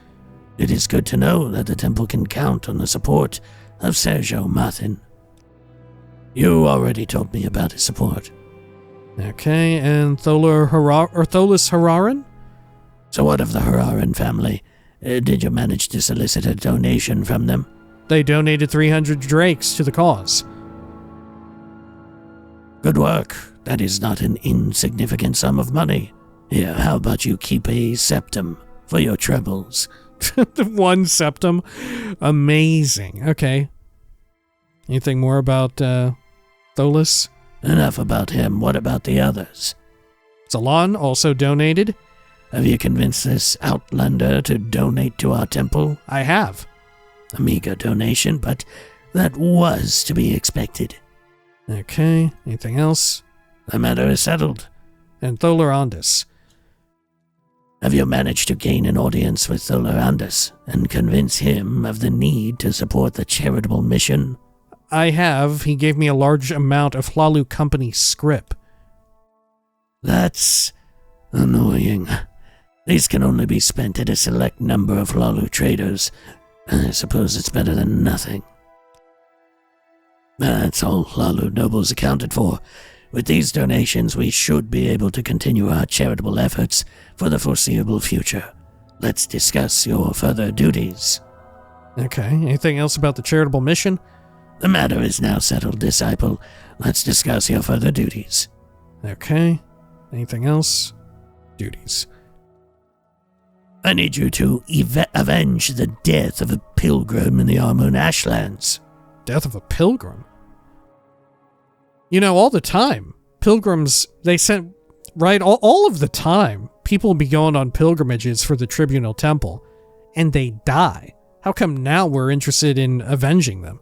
Speaker 1: It is good to know that the temple can count on the support of Sergio Mothin. You already told me about his support.
Speaker 2: Okay, and Tholus Hararan?
Speaker 1: So what of the Hararan family? Did you manage to solicit a donation from them?
Speaker 2: They donated 300 drakes to the cause.
Speaker 1: Good work. That is not an insignificant sum of money. Here, how about you keep a septum for your troubles?
Speaker 2: 1 septum? Amazing. Okay. Anything more about Tholus?
Speaker 1: Enough about him. What about the others?
Speaker 2: Zalon also donated.
Speaker 1: Have you convinced this Outlander to donate to our temple?
Speaker 2: I have.
Speaker 1: A meager donation, but that was to be expected.
Speaker 2: Okay, anything else?
Speaker 1: The matter is settled.
Speaker 2: And Tholorandus.
Speaker 1: Have you managed to gain an audience with Tholorandus and convince him of the need to support the charitable mission?
Speaker 2: I have. He gave me a large amount of Hlalu Company scrip.
Speaker 1: That's annoying. These can only be spent at a select number of Hlalu traders. I suppose it's better than nothing. That's all Hlalu nobles accounted for. With these donations, we should be able to continue our charitable efforts for the foreseeable future. Let's discuss your further duties.
Speaker 2: Okay, anything else about the charitable mission?
Speaker 1: The matter is now settled, disciple. Let's discuss your further duties.
Speaker 2: Okay, anything else? Duties.
Speaker 1: I need you to avenge the death of a pilgrim in the Armun Ashlands.
Speaker 2: Death of a pilgrim? You know, all the time, pilgrims, they sent, right, all of the time, people be going on pilgrimages for the Tribunal Temple, and they die. How come now we're interested in avenging them?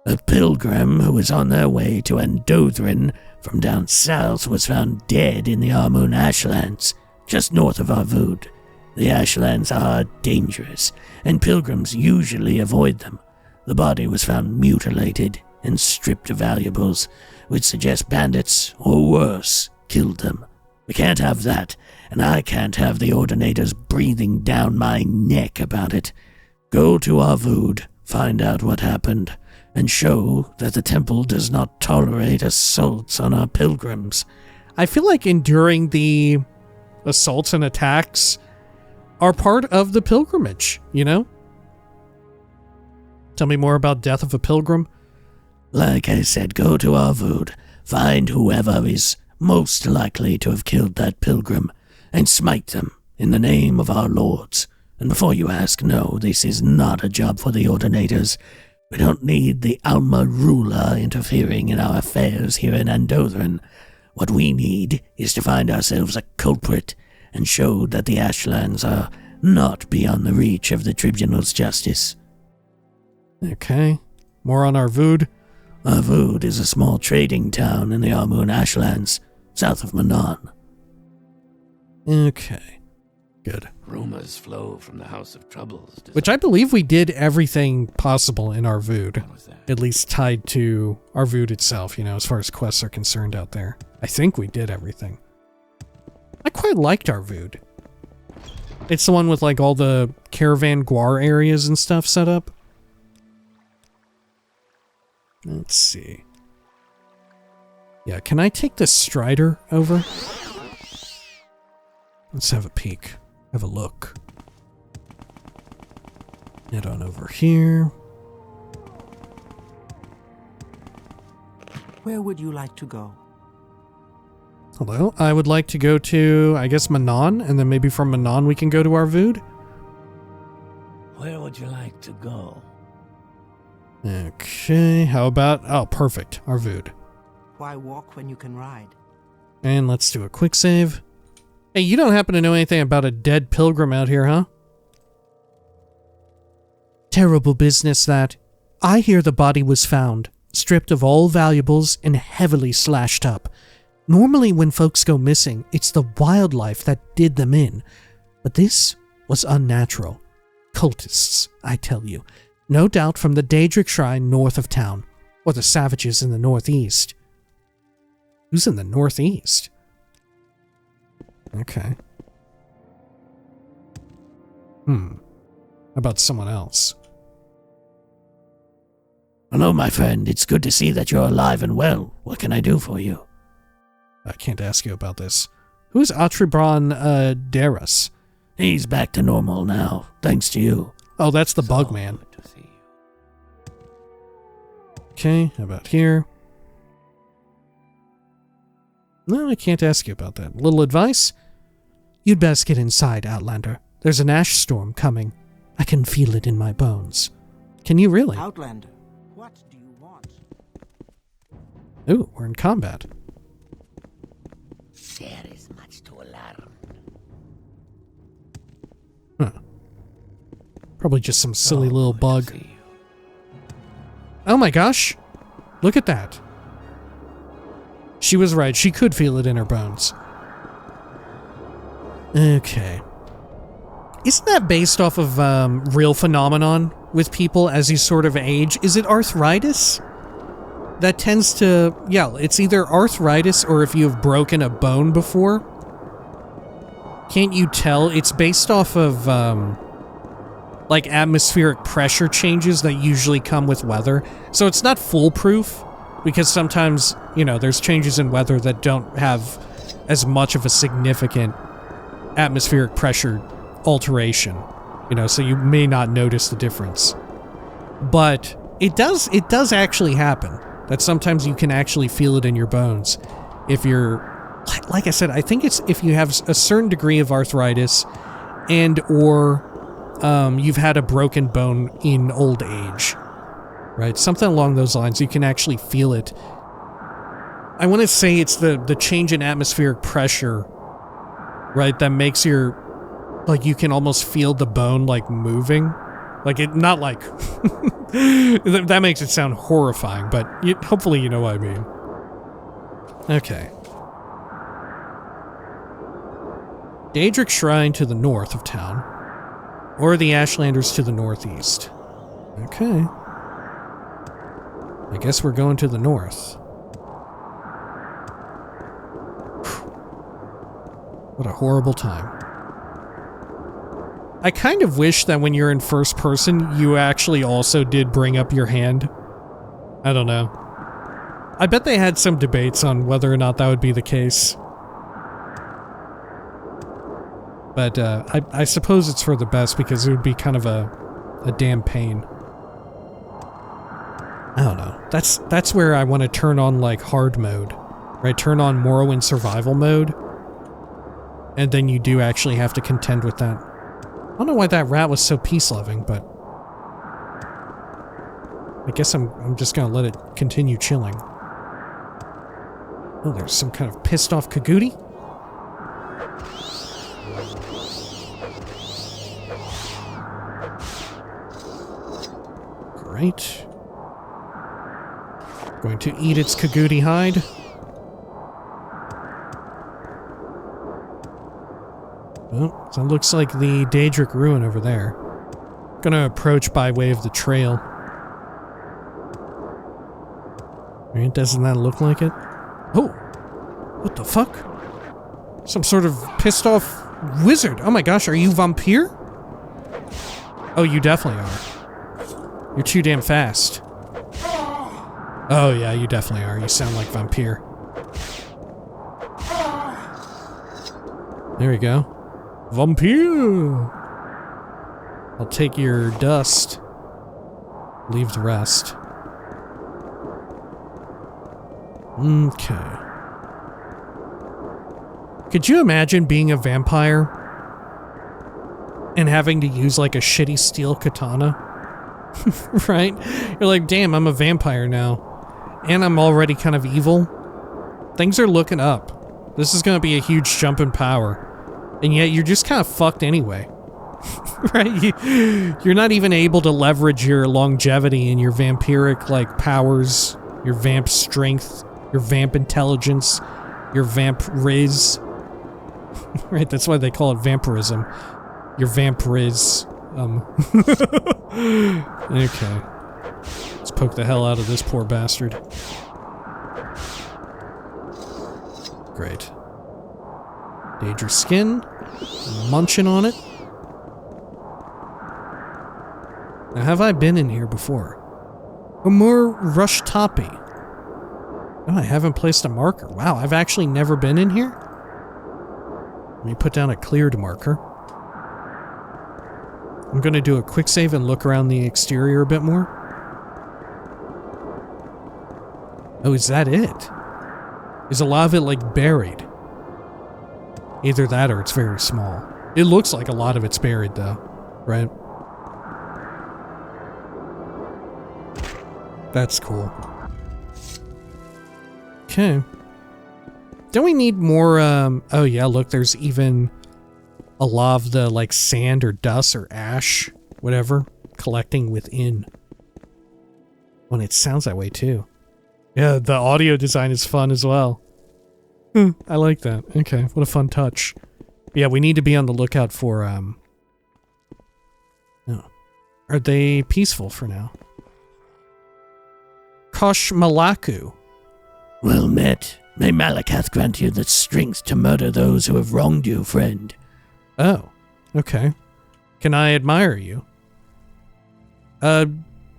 Speaker 1: A pilgrim who was on their way to Andothren from down south was found dead in the Armun Ashlands, just north of Arvud. The Ashlands are dangerous, and pilgrims usually avoid them. The body was found mutilated and stripped of valuables, which suggests bandits, or worse, killed them. We can't have that, and I can't have the ordinators breathing down my neck about it. Go to Arvud, find out what happened, and show that the temple does not tolerate assaults on our pilgrims.
Speaker 2: I feel like enduring the assaults and attacks are part of the pilgrimage, you know? Tell me more about Death of a Pilgrim.
Speaker 1: Like I said, go to Arvud, find whoever is most likely to have killed that pilgrim, and smite them in the name of our lords. And before you ask, no, this is not a job for the ordinators. We don't need the Alma ruler interfering in our affairs here in Andothren. What we need is to find ourselves a culprit and show that the Ashlands are not beyond the reach of the Tribunal's justice.
Speaker 2: Okay. More on Arvud.
Speaker 1: Arvud is a small trading town in the Armun Ashlands, south of Manon.
Speaker 2: Okay. Good.
Speaker 4: Rumors flow from the House of Troubles.
Speaker 2: Which I believe we did everything possible in Arvud.
Speaker 4: What was that?
Speaker 2: At least tied to Arvud itself, you know, as far as quests are concerned out there. I think we did everything. I quite liked Arvud. It's the one with like all the caravan guar areas and stuff set up. Let's see. Yeah, can I take this Strider over? Let's have a peek. Have a look. Head on over here.
Speaker 3: Where would you like to go?
Speaker 2: Hello, I would like to go to, I guess, Manon, and then maybe from Manon we can go to Arvud.
Speaker 4: Where would you like to go?
Speaker 2: Okay, how about, oh, perfect, Arvud.
Speaker 3: Why walk when you can ride?
Speaker 2: And let's do a quick save. Hey, you don't happen to know anything about a dead pilgrim out here, huh? terrible business that. I hear the body was found, stripped of all valuables and heavily slashed up. Normally when folks go missing, it's the wildlife that did them in. But this was unnatural. Cultists, I tell you. No doubt from the Daedric Shrine north of town. Or the savages in the northeast. Who's in the northeast? Okay. How about someone else?
Speaker 1: Hello, my friend. It's good to see that you're alive and well. What can I do for you?
Speaker 2: I can't ask you about this. Who's Atribron Darus?
Speaker 1: He's back to normal now, thanks to you.
Speaker 2: Oh, that's the bug man. Okay, how about here? No, I can't ask you about that. Little advice? You'd best get inside, Outlander. There's an ash storm coming. I can feel it in my bones. Can you really?
Speaker 3: Outlander, what do you want?
Speaker 2: Ooh, we're in combat.
Speaker 4: There is much to alarm.
Speaker 2: Huh. Probably just some silly little bug. Oh my gosh! Look at that. She was right, she could feel it in her bones. Okay. Isn't that based off of real phenomenon with people as you sort of age? Is it arthritis? That tends to... yeah, it's either arthritis or if you've broken a bone before. Can't you tell? It's based off of, like, atmospheric pressure changes that usually come with weather. So it's not foolproof, because sometimes, you know, there's changes in weather that don't have as much of a significant atmospheric pressure alteration, you know, so you may not notice the difference. But it does actually happen, that sometimes you can actually feel it in your bones if you're, like I said, I think it's if you have a certain degree of arthritis and or you've had a broken bone in old age, right? Something along those lines. You can actually feel it. I want to say it's the change in atmospheric pressure, right, that makes your, like, you can almost feel the bone, like, moving. Like, it, not like... that makes it sound horrifying, but hopefully you know what I mean. Okay. Daedric Shrine to the north of town. Or the Ashlanders to the northeast. Okay. I guess we're going to the north. What a horrible time. I kind of wish that when you're in first person, you actually also did bring up your hand. I don't know. I bet they had some debates on whether or not that would be the case. But I suppose it's for the best because it would be kind of a damn pain. I don't know. That's where I want to turn on, like, hard mode. Right? Turn on Morrowind survival mode. And then you do actually have to contend with that. I don't know why that rat was so peace-loving, but... I guess I'm just gonna let it continue chilling. Oh, there's some kind of pissed-off Kagooty? Great. Going to eat its Kagooty hide. Well, so it looks like the Daedric ruin over there. Gonna approach by way of the trail. Right, doesn't that look like it? Oh! What the fuck? Some sort of pissed off wizard. Oh my gosh, are you vampire? Oh, you definitely are. You're too damn fast. Oh yeah, you definitely are. You sound like vampire. There we go. Vampire! I'll take your dust. Leave the rest. Okay. Could you imagine being a vampire and having to use, like, a shitty steel katana? Right? You're like, damn, I'm a vampire now. And I'm already kind of evil. Things are looking up. This is gonna be a huge jump in power. And yet you're just kind of fucked anyway. Right? You're not even able to leverage your longevity and your vampiric, like, powers, your vamp strength, your vamp intelligence, your vamp riz. Right, that's why they call it vampirism. Your vamp riz. Okay. Let's poke the hell out of this poor bastard. Great. Daedra skin. Munching on it. Now, have I been in here before? Amur Rush Toppy. Oh, I haven't placed a marker. Wow, I've actually never been in here? Let me put down a cleared marker. I'm gonna do a quick save and look around the exterior a bit more. Oh, is that it? Is a lot of it, like, buried? Either that or it's very small. It looks like a lot of it's buried, though. Right? That's cool. Okay. Don't we need more, oh yeah, look, there's even a lot of the, like, sand or dust or ash, whatever, collecting within. Well, and it sounds that way, too. Yeah, the audio design is fun as well. I like that. Okay, what a fun touch. Yeah, we need to be on the lookout for, oh. Are they peaceful for now? Kosh Malaku.
Speaker 1: Well met. May Malakath grant you the strength to murder those who have wronged you, friend.
Speaker 2: Oh, okay. Can I admire you?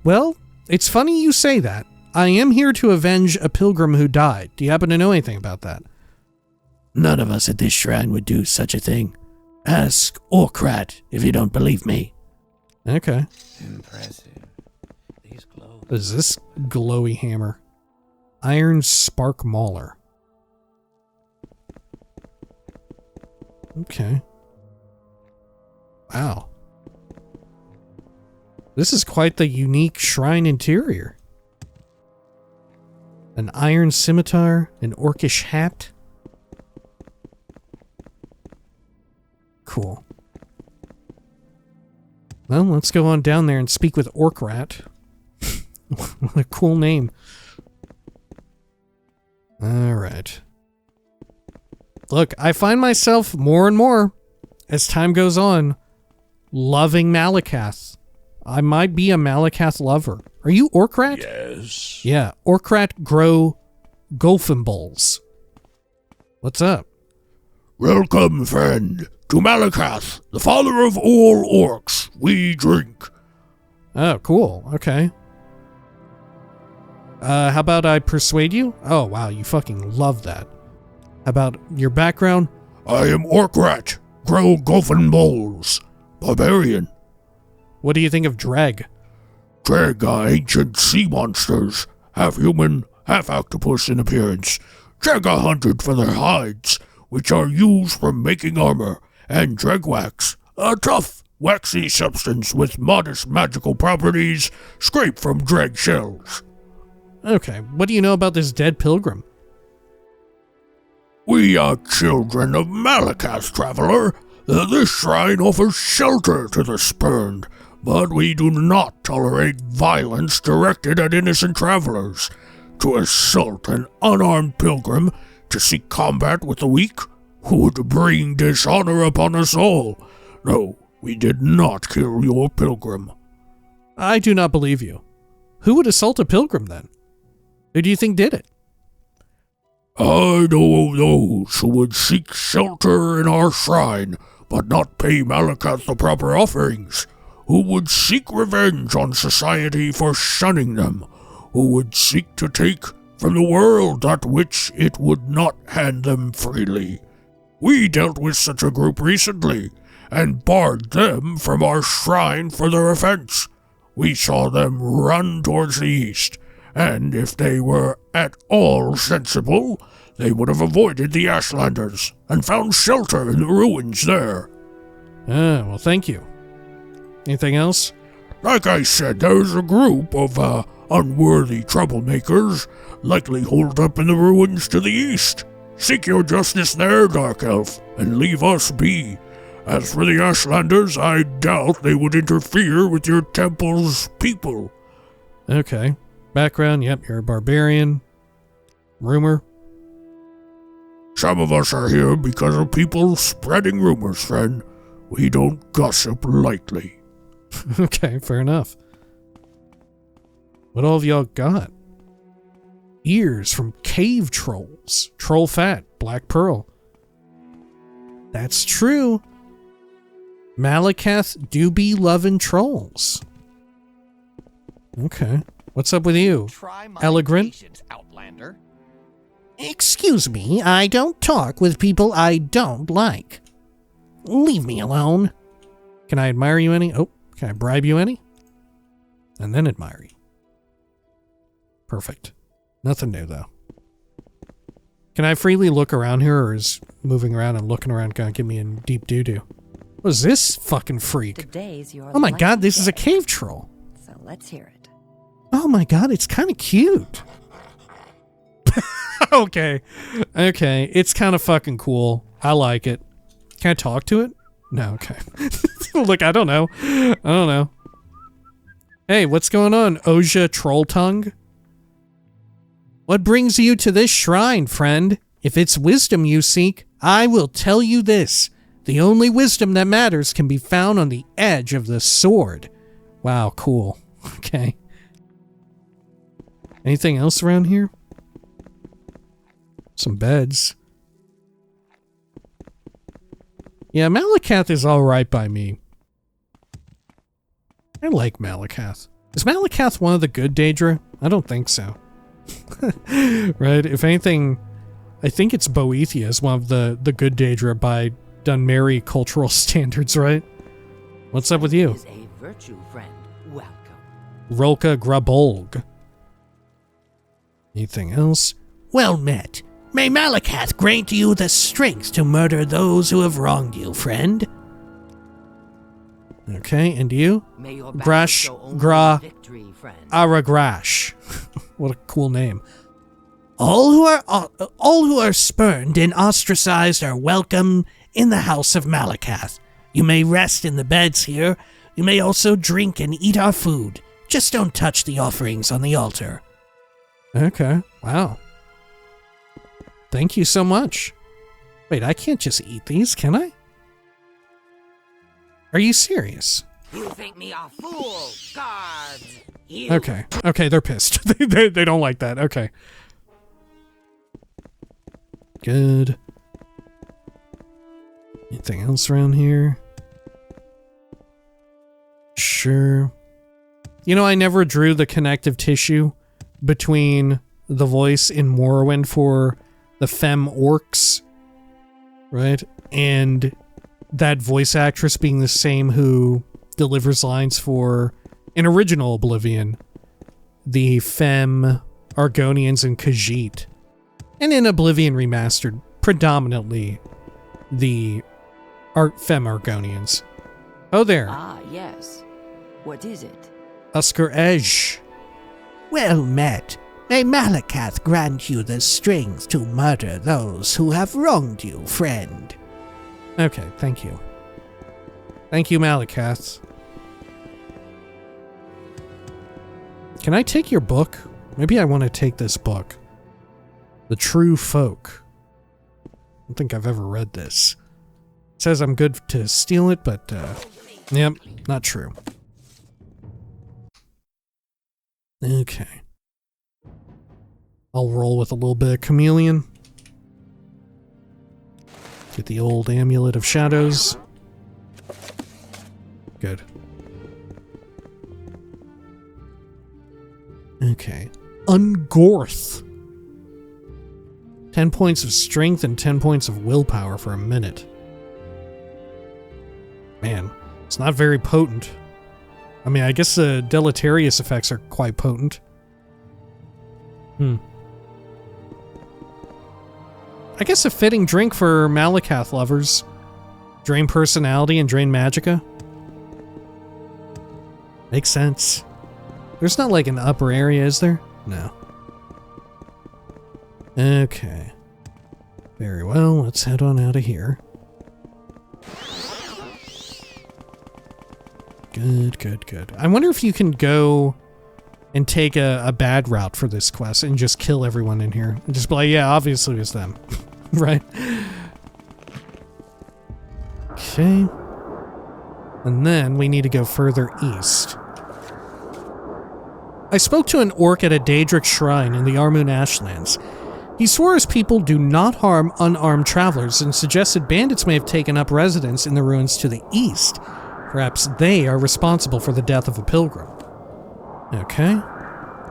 Speaker 2: Well, it's funny you say that. I am here to avenge a pilgrim who died. Do you happen to know anything about that?
Speaker 1: None of us at this shrine would do such a thing. Ask Orkrat if you don't believe me.
Speaker 2: Okay.
Speaker 4: Impressive. These clothes.
Speaker 2: What is this glowy hammer? Iron Spark Mauler. Okay. Wow. This is quite the unique shrine interior. An iron scimitar, an orcish hat. Cool. Well, let's go on down there and speak with Orkrat. What a cool name. Alright. Look, I find myself more and more, as time goes on, loving Malakath. I might be a Malakath lover. Are you Orkrat?
Speaker 5: Yes.
Speaker 2: Yeah, Orkrat grow Golfenbowls. What's up?
Speaker 5: Welcome, friend, to Malakath, the father of all orcs. We drink.
Speaker 2: Oh, cool. Okay. How about I persuade you? Oh, wow, you fucking love that. How about your background?
Speaker 5: I am Orkrat, grow Golfen Bowls. Barbarian.
Speaker 2: What do you think of Dreg?
Speaker 5: Dreg are ancient sea monsters, half human, half octopus in appearance. Dreg are hunted for their hides, which are used for making armor, and Dreg wax, a tough, waxy substance with modest magical properties, scraped from Dreg shells.
Speaker 2: Okay, what do you know about this dead pilgrim?
Speaker 5: We are children of Malakath, traveler. This shrine offers shelter to the spurned, but we do not tolerate violence directed at innocent travelers. To assault an unarmed pilgrim, to seek combat with the weak, would bring dishonor upon us all. No, we did not kill your pilgrim.
Speaker 2: I do not believe you. Who would assault a pilgrim, then? Who do you think did it?
Speaker 5: I know of those who would seek shelter in our shrine, but not pay Malakath the proper offerings, who would seek revenge on society for shunning them, who would seek to take from the world that which it would not hand them freely. We dealt with such a group recently, and barred them from our shrine for their offense. We saw them run towards the east, and if they were at all sensible, they would have avoided the Ashlanders and found shelter in the ruins there.
Speaker 2: Ah, well, thank you. Anything else?
Speaker 5: Like I said, there's a group of, unworthy troublemakers likely holed up in the ruins to the east. Seek your justice there, Dark Elf, and leave us be. As for the Ashlanders, I doubt they would interfere with your temple's people.
Speaker 2: Okay. Background, yep, you're a barbarian. Rumor?
Speaker 5: Some of us are here because of people spreading rumors, friend. We don't gossip lightly.
Speaker 2: Okay, fair enough. What all have y'all got? Ears from cave trolls. Troll fat, black pearl. That's true. Malakath do be loving trolls. Okay. What's up with you, Elegant?
Speaker 6: Outlander.
Speaker 1: Excuse me, I don't talk with people I don't like. Leave me alone.
Speaker 2: Can I admire you any? Oh, can I bribe you any? And then admire you. Perfect. Nothing new, though. Can I freely look around here, or is moving around and looking around gonna get me in deep doo-doo? What is this fucking freak?
Speaker 7: Today's your
Speaker 2: Oh my god, this
Speaker 7: lucky
Speaker 2: is a
Speaker 7: day.
Speaker 2: cave troll.
Speaker 7: So let's hear it.
Speaker 2: Oh my god, it's kind of cute. Okay. Okay, it's kind of fucking cool. I like it. Can I talk to it? No, okay. Look, I don't know. I don't know. Hey, what's going on, Oja Troll Tongue? What brings you to this shrine, friend? If it's wisdom you seek, I will tell you this. The only wisdom that matters can be found on the edge of the sword. Wow, cool. Okay. Anything else around here? Some beds. Yeah, Malakath is alright by me. I like Malakath. Is Malakath one of the good Daedra? I don't think so. Right? If anything, I think it's Boethia is one of the good Daedra by Dunmeri cultural standards, right? What's up with you?
Speaker 4: Is a virtue friend. Welcome.
Speaker 2: Rolka Grabolg. Anything else?
Speaker 1: Well met. May Malakath grant you the strength to murder those who have wronged you, friend.
Speaker 2: Okay, and you?
Speaker 4: May your battle
Speaker 2: Grash
Speaker 4: show only
Speaker 2: Gra
Speaker 4: victory, friend.
Speaker 2: Aragrash. What a cool name.
Speaker 1: All who are spurned and ostracized are welcome in the house of Malakath. You may rest in the beds here. You may also drink and eat our food. Just don't touch the offerings on the altar.
Speaker 2: Okay, wow. Thank you so much. Wait, I can't just eat these, can I? Are you serious?
Speaker 4: You think me a fool, guards? You
Speaker 2: Okay, okay, they're pissed. they don't like that. Okay. Good. Anything else around here? Sure. You know, I never drew the connective tissue between the voice in Morrowind for the femme orcs, right? And that voice actress being the same who delivers lines for, in original Oblivion, the femme Argonians and Khajiit. And in Oblivion Remastered, predominantly the femme Argonians. Oh, there.
Speaker 7: Ah, yes. What is it?
Speaker 2: Usker Ej.
Speaker 1: Well met. May Malakath grant you the strength to murder those who have wronged you, friend.
Speaker 2: Okay, thank you. Thank you, Malakath. Can I take your book? Maybe I want to take this book. The True Folk. I don't think I've ever read this. It says I'm good to steal it, but, yep, not true. Okay. I'll roll with a little bit of chameleon. Get the old amulet of shadows. Good. Okay. Ungorth. 10 points of strength and 10 points of willpower for a minute. Man, it's not very potent. I mean, I guess the deleterious effects are quite potent. I guess a fitting drink for Malakath lovers. Drain personality and drain magicka. Makes sense. There's not like an upper area, is there? No. Okay. Very well, let's head on out of here. Good, good, good. I wonder if you can go and take a bad route for this quest and just kill everyone in here. And just be like, yeah, obviously it's them. Right? Okay. And then we need to go further east. I spoke to an orc at a Daedric shrine in the Armun Ashlands. He swore his people do not harm unarmed travelers and suggested bandits may have taken up residence in the ruins to the east. Perhaps they are responsible for the death of a pilgrim. Okay.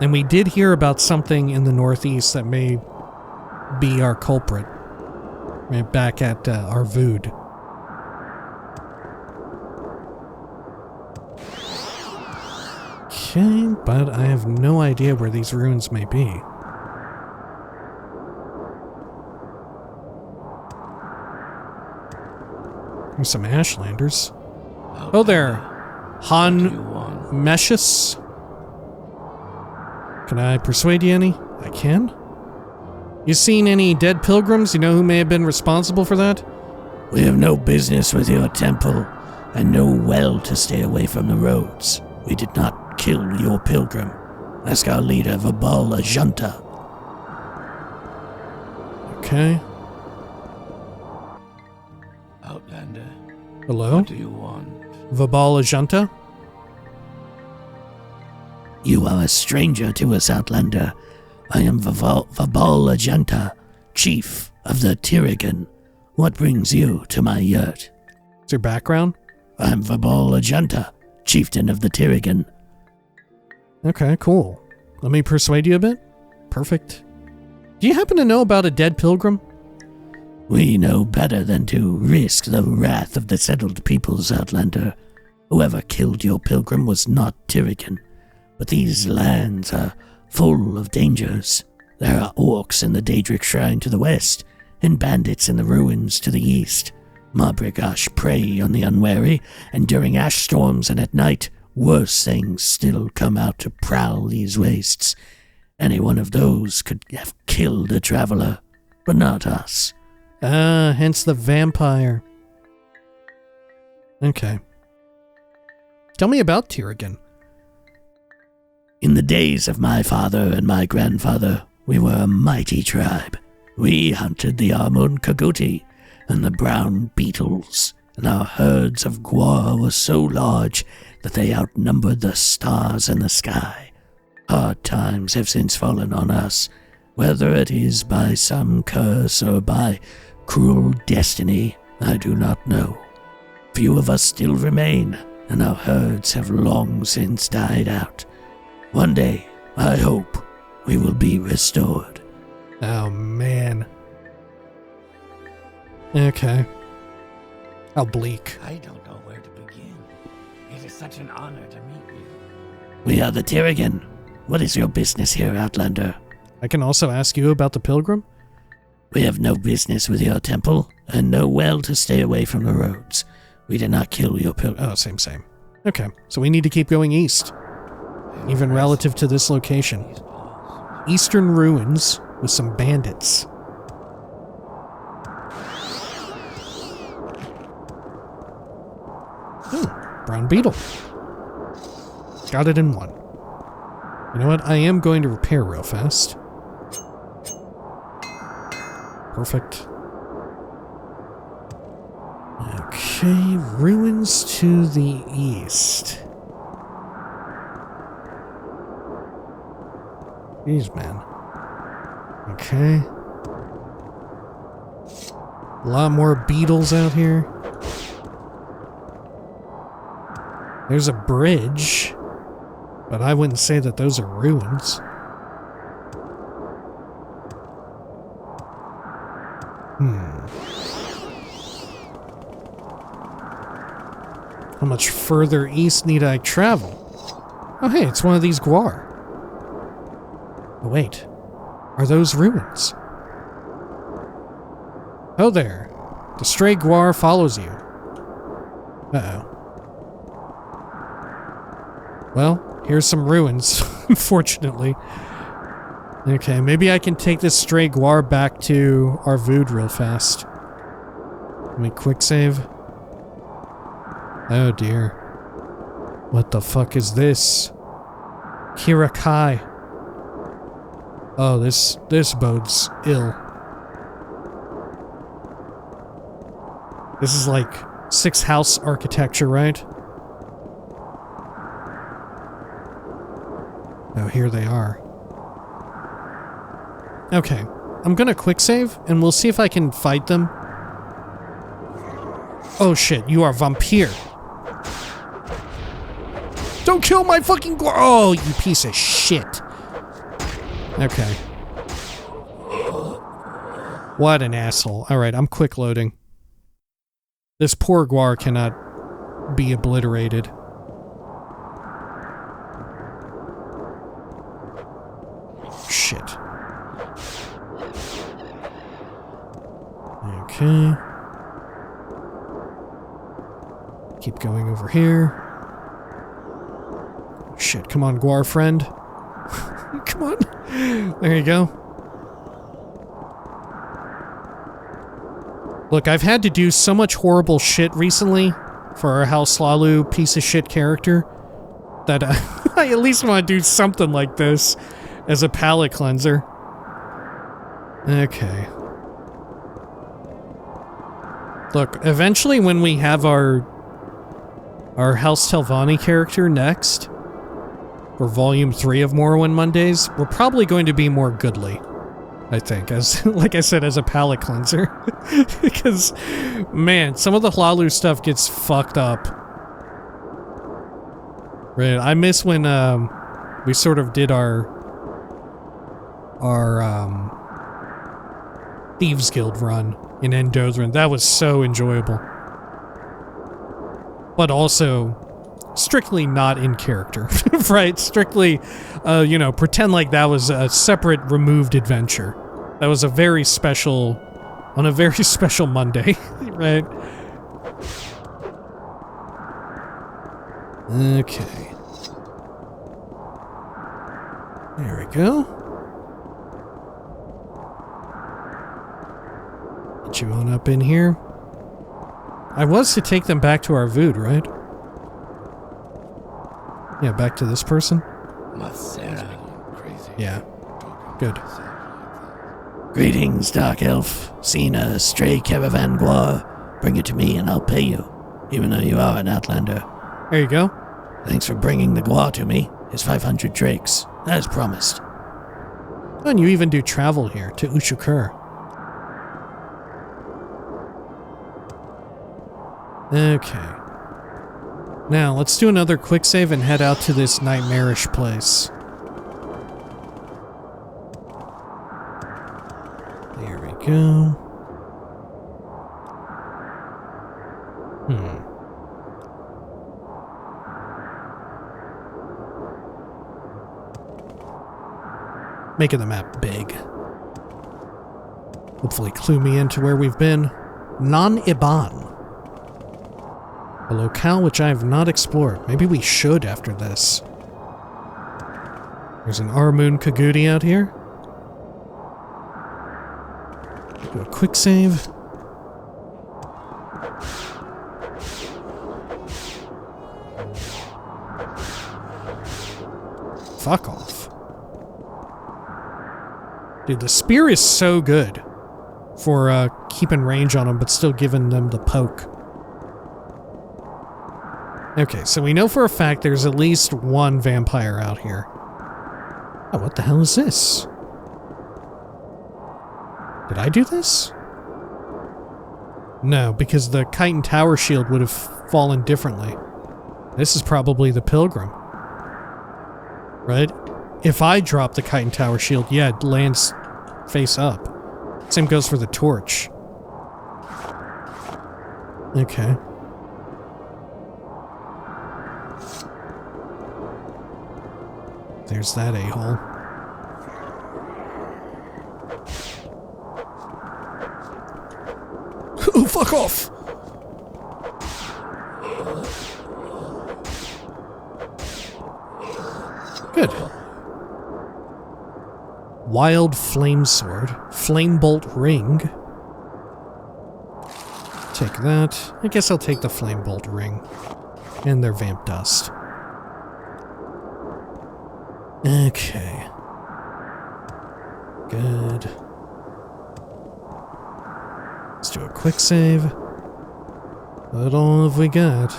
Speaker 2: And we did hear about something in the northeast that may be our culprit. Right back at Arvud. Okay, but I have no idea where these ruins may be. There's some Ashlanders. Oh there, Han Meshus. Can I persuade you any? I can? You seen any dead pilgrims? You know who may have been responsible for that?
Speaker 1: We have no business with your temple, and know well to stay away from the roads. We did not kill your pilgrim. Ask our leader, Vabal Ajanta.
Speaker 2: Okay.
Speaker 4: Outlander,
Speaker 2: Hello?
Speaker 4: what do you want?
Speaker 2: Vabal Ajanta?
Speaker 1: You are a stranger to us, Outlander. I am Vabal Ajanta, chief of the Tirigan. What brings you to my yurt?
Speaker 2: What's your background?
Speaker 1: I'm Vabal Ajanta, chieftain of the Tirigan.
Speaker 2: Okay, cool. Let me persuade you a bit. Perfect. Do you happen to know about a dead pilgrim?
Speaker 1: We know better than to risk the wrath of the settled peoples, Outlander. Whoever killed your pilgrim was not Tirigan, but these lands are full of dangers. There are orcs in the Daedric Shrine to the west, and bandits in the ruins to the east. Mabrigash prey on the unwary, and during ash storms and at night, worse things still come out to prowl these wastes. Any one of those could have killed a traveler, but not us.
Speaker 2: Ah, hence the vampire. Okay. Tell me about Tirigan.
Speaker 1: In the days of my father and my grandfather, we were a mighty tribe. We hunted the Armun Kaguti and the brown beetles, and our herds of gwar were so large that they outnumbered the stars in the sky. Hard times have since fallen on us, whether it is by some curse or by cruel destiny, I do not know. Few of us still remain, and our herds have long since died out. One day, I hope, we will be restored.
Speaker 2: Oh, man. Okay. How bleak.
Speaker 4: I don't know where to begin. It is such an honor to meet you.
Speaker 1: We are the Tirigan. What is your business here, Outlander?
Speaker 2: I can also ask you about the pilgrim?
Speaker 1: We have no business with your temple, and know well to stay away from the roads. We did not kill your pilgrim.
Speaker 2: Oh, same. Okay, so we need to keep going east. Even relative to this location. Eastern ruins with some bandits. Brown beetle. Got it in one. You know what? I am going to repair real fast. Perfect. Okay, ruins to the east. Jeez, man. Okay. A lot more beetles out here. There's a bridge, but I wouldn't say that those are ruins. How much further east need I travel? Oh hey, it's one of these gwar. Oh wait, are those ruins? Oh there, the stray gwar follows you. Uh-oh. Well, here's some ruins, unfortunately. Okay, maybe I can take this stray gwar back to Arvud real fast. Let me quick save. Oh dear. What the fuck is this? Kirakai. Oh, this bodes ill. This is like 6th house architecture, right? Oh, here they are. Okay, I'm gonna quick save, and we'll see if I can fight them. Oh shit, you are vampire. Don't kill my fucking oh, you piece of shit. Okay. What an asshole. Alright, I'm quick loading. This poor Guar cannot be obliterated. Shit. Okay. Keep going over here. Shit, come on, Guar friend. Come on. There you go. Look, I've had to do so much horrible shit recently for our House Slalu piece of shit character that I at least want to do something like this as a palate cleanser. Okay. Look, eventually when we have our House Telvanni character next, for Volume 3 of Morrowind Mondays, we're probably going to be more goodly, I think, as like I said, as a palate cleanser. Because, man, some of the Hlalu stuff gets fucked up. Right, I miss when we sort of did our Thieves Guild run in Andothren. That was so enjoyable. But also strictly not in character, right? Strictly, you know, pretend like that was a separate, removed adventure. That was a very special, on a very special Monday, right? Okay. There we go. Get you on up in here. I was to take them back to our Vood, right? Yeah, back to this person. Yeah. Good.
Speaker 1: Greetings, Dark Elf. Seen a stray caravan Guar. Bring it to me and I'll pay you, even though you are an Outlander.
Speaker 2: There you go.
Speaker 1: Thanks for bringing the Guar to me. It's 500 drakes, as promised.
Speaker 2: Oh, and you even do travel here to Ushukur. Okay. Now, let's do another quick save and head out to this nightmarish place. There we go. Making the map big. Hopefully clue me into where we've been. Non-Iban. A locale which I have not explored. Maybe we should after this. There's an Armun Kagudi out here. Do a quick save. Fuck off. Dude, the spear is so good for keeping range on them, but still giving them the poke. Okay, so we know for a fact there's at least one vampire out here. Oh, what the hell is this? Did I do this? No, because the Chitin Tower shield would have fallen differently. This is probably the Pilgrim. Right? If I drop the Chitin Tower shield, yeah, it lands face up. Same goes for the torch. Okay. There's that a-hole. Oh, fuck off! Good. Wild Flame Sword. Flame Bolt Ring. Take that. I guess I'll take the Flame Bolt Ring. And their Vamp Dust. Okay. Good. Let's do a quick save. What all have we got?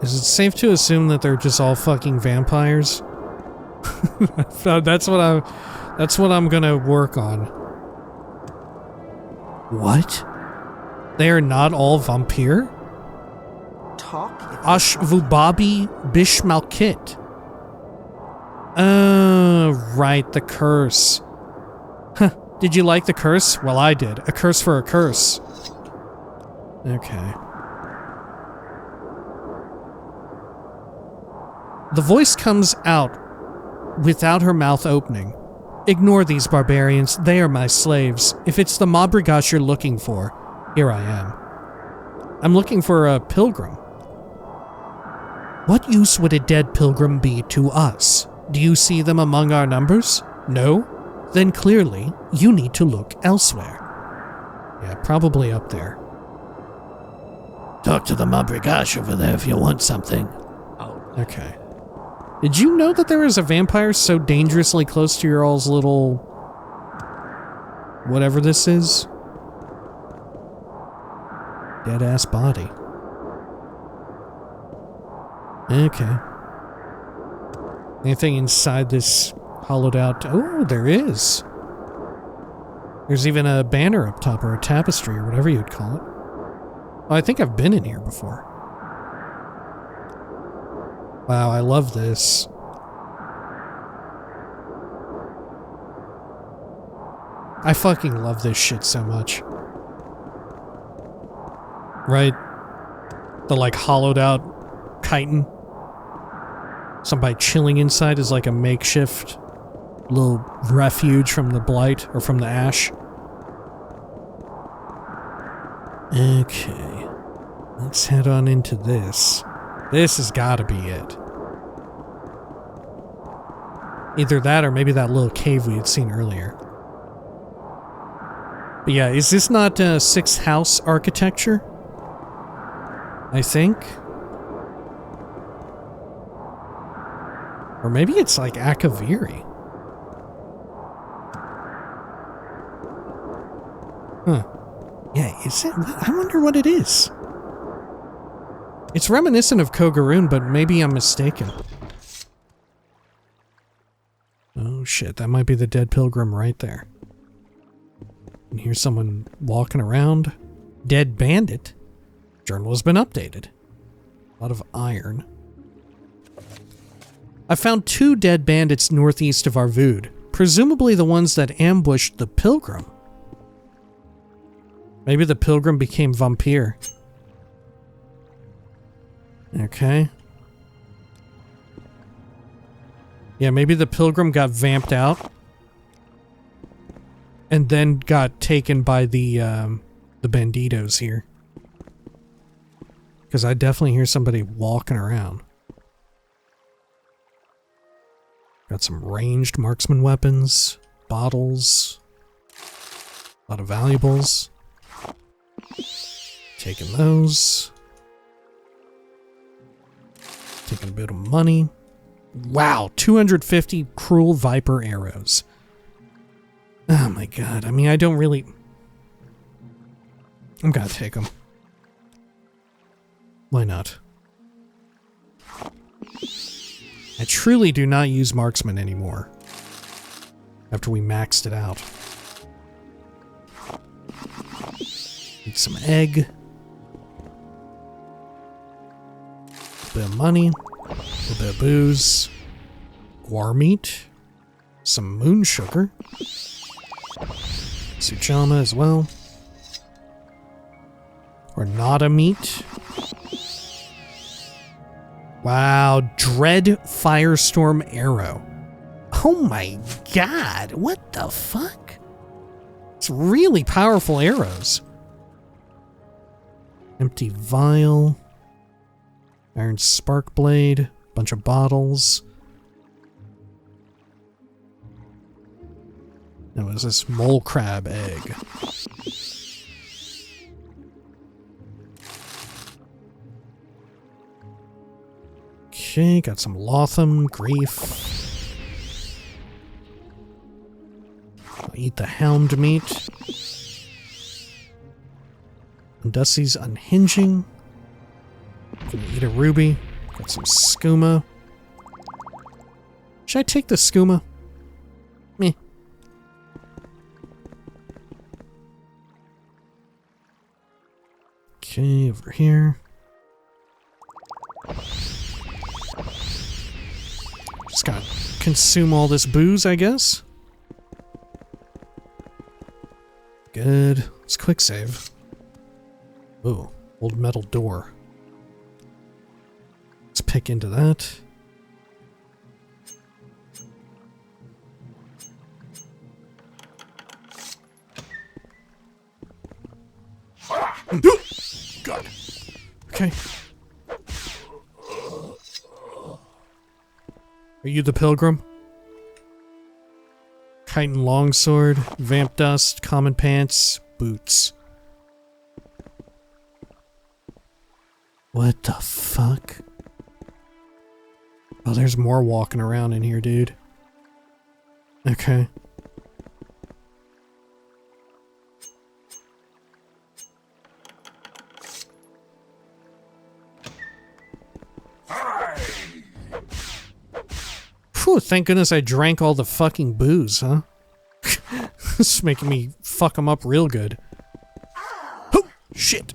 Speaker 2: Is it safe to assume that they're just all fucking vampires? That's what I'm gonna work on. What? They are not all vampire?
Speaker 3: Talk?
Speaker 2: Ashvubabi Bishmalkit. Oh, right, the curse. Huh, did you like the curse? Well, I did. A curse for a curse. Okay. The voice comes out without her mouth opening. Ignore these barbarians. They are my slaves. If it's the Mabrigash you're looking for, here I am. I'm looking for a pilgrim. What use would a dead pilgrim be to us? Do you see them among our numbers? No? Then clearly, you need to look elsewhere. Yeah, probably up there.
Speaker 1: Talk to the Mabrigash over there if you want something.
Speaker 2: Okay. Did you know that there is a vampire so dangerously close to your all's little... whatever this is? Dead-ass body. Okay. Anything inside this hollowed out... Oh, there is. There's even a banner up top, or a tapestry, or whatever you'd call it. Oh, I think I've been in here before. Wow, I love this. I fucking love this shit so much. Right? The, like, hollowed out chitin. Somebody chilling inside is like a makeshift little refuge from the blight, or from the ash. Okay. Let's head on into this. This has got to be it. Either that or maybe that little cave we had seen earlier. But yeah, is this not sixth house architecture? I think. Or maybe it's like Akaviri. Huh. Yeah, is it? I wonder what it is. It's reminiscent of Kogaroon, but maybe I'm mistaken. Oh shit, that might be the dead pilgrim right there. And here's someone walking around. Dead bandit. Journal has been updated. A lot of iron. I found 2 dead bandits northeast of Arvud, presumably the ones that ambushed the pilgrim. Maybe the pilgrim became vampire. Okay. Yeah, maybe the pilgrim got vamped out and then got taken by the banditos here. Because I definitely hear somebody walking around. Got some ranged marksman weapons, bottles, a lot of valuables. Taking those. Taking a bit of money. Wow, 250 cruel viper arrows. Oh my god, I mean, I don't really... I'm gonna take them. Why not? I truly do not use marksman anymore. After we maxed it out. Need some egg. A bit of money. A little bit of booze. Guar meat. Some moon sugar. Sujama as well. Or nada meat. Wow, Dread Firestorm Arrow. Oh my god, what the fuck? It's really powerful arrows. Empty vial. Iron spark blade. Bunch of bottles. Now, what is this? Mole crab egg. Okay, got some Lotham, Grief. I'll eat the Helmed meat. And Dusty's Unhinging. Gonna eat a ruby. Got some skooma. Should I take the skooma? Meh. Okay, over here. Just gotta consume all this booze, I guess. Good. Let's quick save. Ooh, old metal door. Let's pick into that.
Speaker 5: God.
Speaker 2: Okay. Are you the pilgrim? Chitin longsword, vamp dust, common pants, boots. What the fuck? Oh, there's more walking around in here, dude. Okay. Phew, thank goodness I drank all the fucking booze, huh? This is making me fuck them up real good. Oh, shit.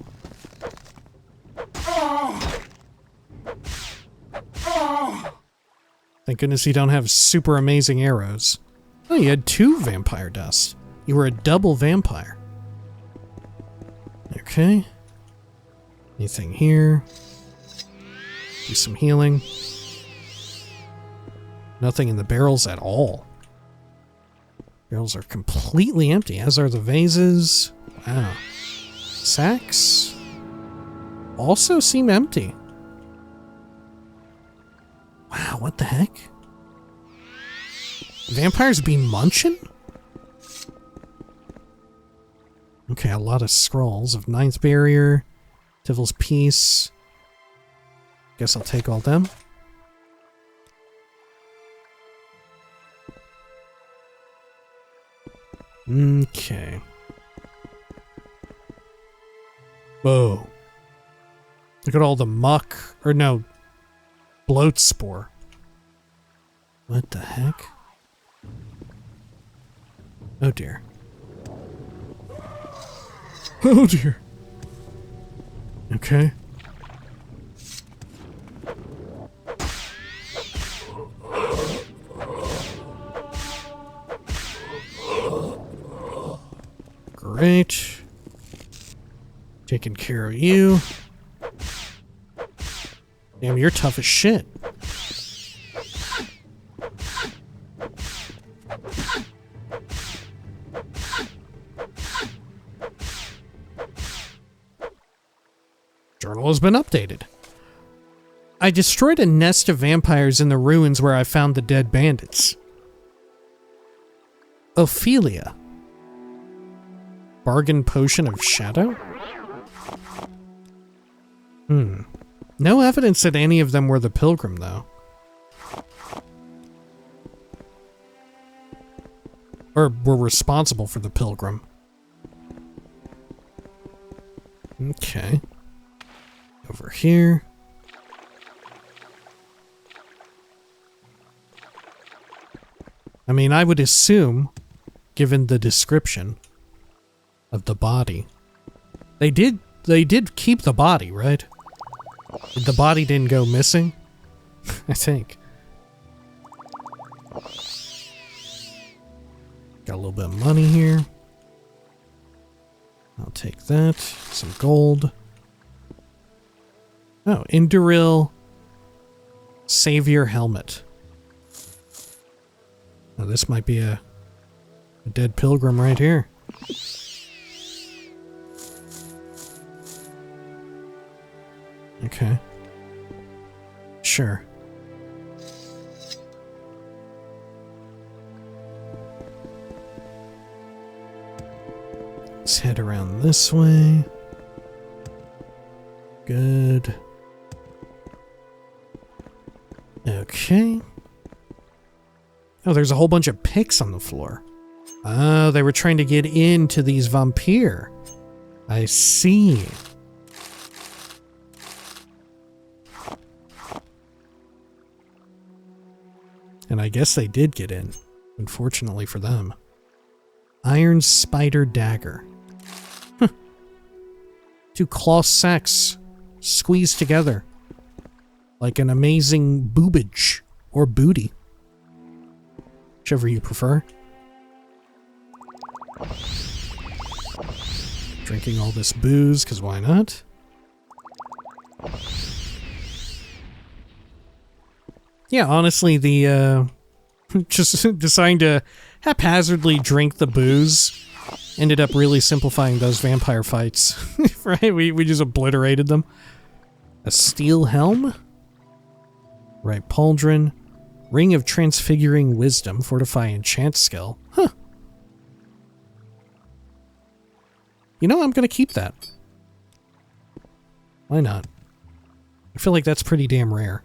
Speaker 2: Thank goodness you don't have super amazing arrows. Oh, you had 2 vampire dust. You were a double vampire. Okay. Anything here? Do some healing. Nothing in the barrels at all. Barrels are completely empty, as are the vases. Wow. Sacks also seem empty. Wow, what the heck? Vampires be munching? Okay, a lot of scrolls of Ninth Barrier, Devil's Peace. Guess I'll take all them. Okay. Whoa. Look at all the muck. Or no. Bloat spore. What the heck? Oh dear. Oh dear. Okay. Great. Taking care of you. Damn, you're tough as shit. Journal has been updated. I destroyed a nest of vampires in the ruins where I found the dead bandits. Ophelia. Bargain potion of shadow? No evidence that any of them were the pilgrim, though. Or were responsible for the pilgrim. Okay. Over here. I mean, I would assume, given the description of the body. They did keep the body, right? The body didn't go missing, I think. Got a little bit of money here. I'll take that. Some gold. Oh, Induril Savior Helmet. Oh, this might be a dead pilgrim right here. Okay. Sure. Let's head around this way. Good. Okay. Oh, there's a whole bunch of picks on the floor. Oh, they were trying to get into these vampire. I see. And I guess they did get in, unfortunately for them. Iron spider dagger. Huh. 2 cloth sacks squeezed together like an amazing boobage or booty, whichever you prefer. Drinking all this booze, because why not? Yeah, honestly, the just deciding to haphazardly drink the booze ended up really simplifying those vampire fights. Right? We just obliterated them. A steel helm? Right, pauldron. Ring of transfiguring wisdom, fortify enchant skill. Huh. You know, I'm gonna keep that. Why not? I feel like that's pretty damn rare.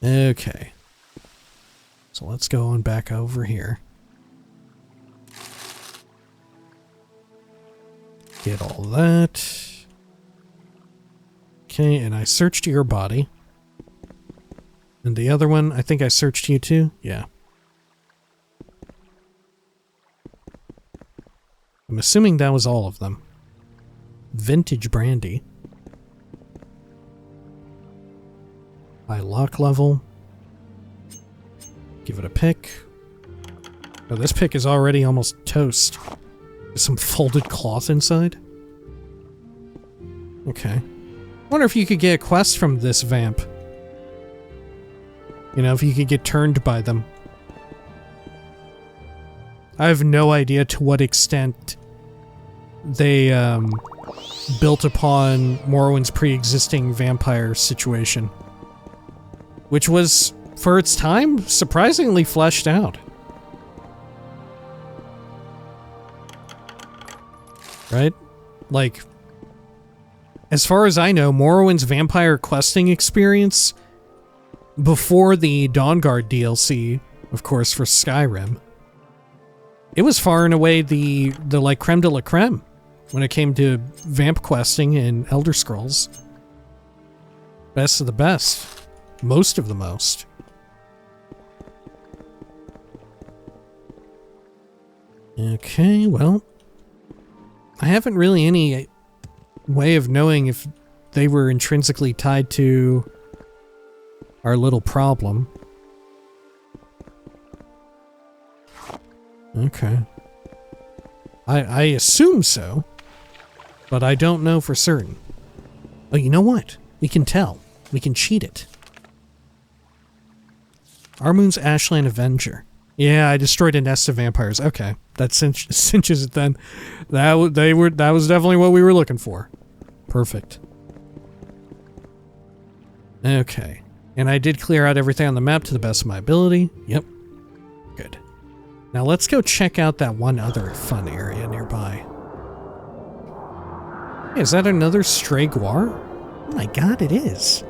Speaker 2: Okay. So let's go on back over here. Get all that. Okay, and I searched your body. And the other one, I think I searched you too? Yeah. I'm assuming that was all of them. Vintage brandy. High lock level. Give it a pick. Oh, this pick is already almost toast. There's some folded cloth inside. Okay. Wonder if you could get a quest from this vamp. You know, if you could get turned by them. I have no idea to what extent they built upon Morrowind's pre-existing vampire situation, which was, for its time, surprisingly fleshed out. Right? Like, as far as I know, Morrowind's vampire questing experience before the Dawnguard DLC, of course, for Skyrim, it was far and away the like creme de la creme when it came to vamp questing in Elder Scrolls. Best of the best. Most of the most. Okay, well, I haven't really any way of knowing if they were intrinsically tied to our little problem. Okay. I assume so, but I don't know for certain. Oh, you know what? We can tell. We can cheat it. Armun's Ashland Avenger. Yeah, I destroyed a nest of vampires. Okay, that cinches it then. That was definitely what we were looking for. Perfect. Okay, and I did clear out everything on the map to the best of my ability. Yep. Good. Now let's go check out that one other fun area nearby. Hey, is that another stray guar? Oh my god, it is.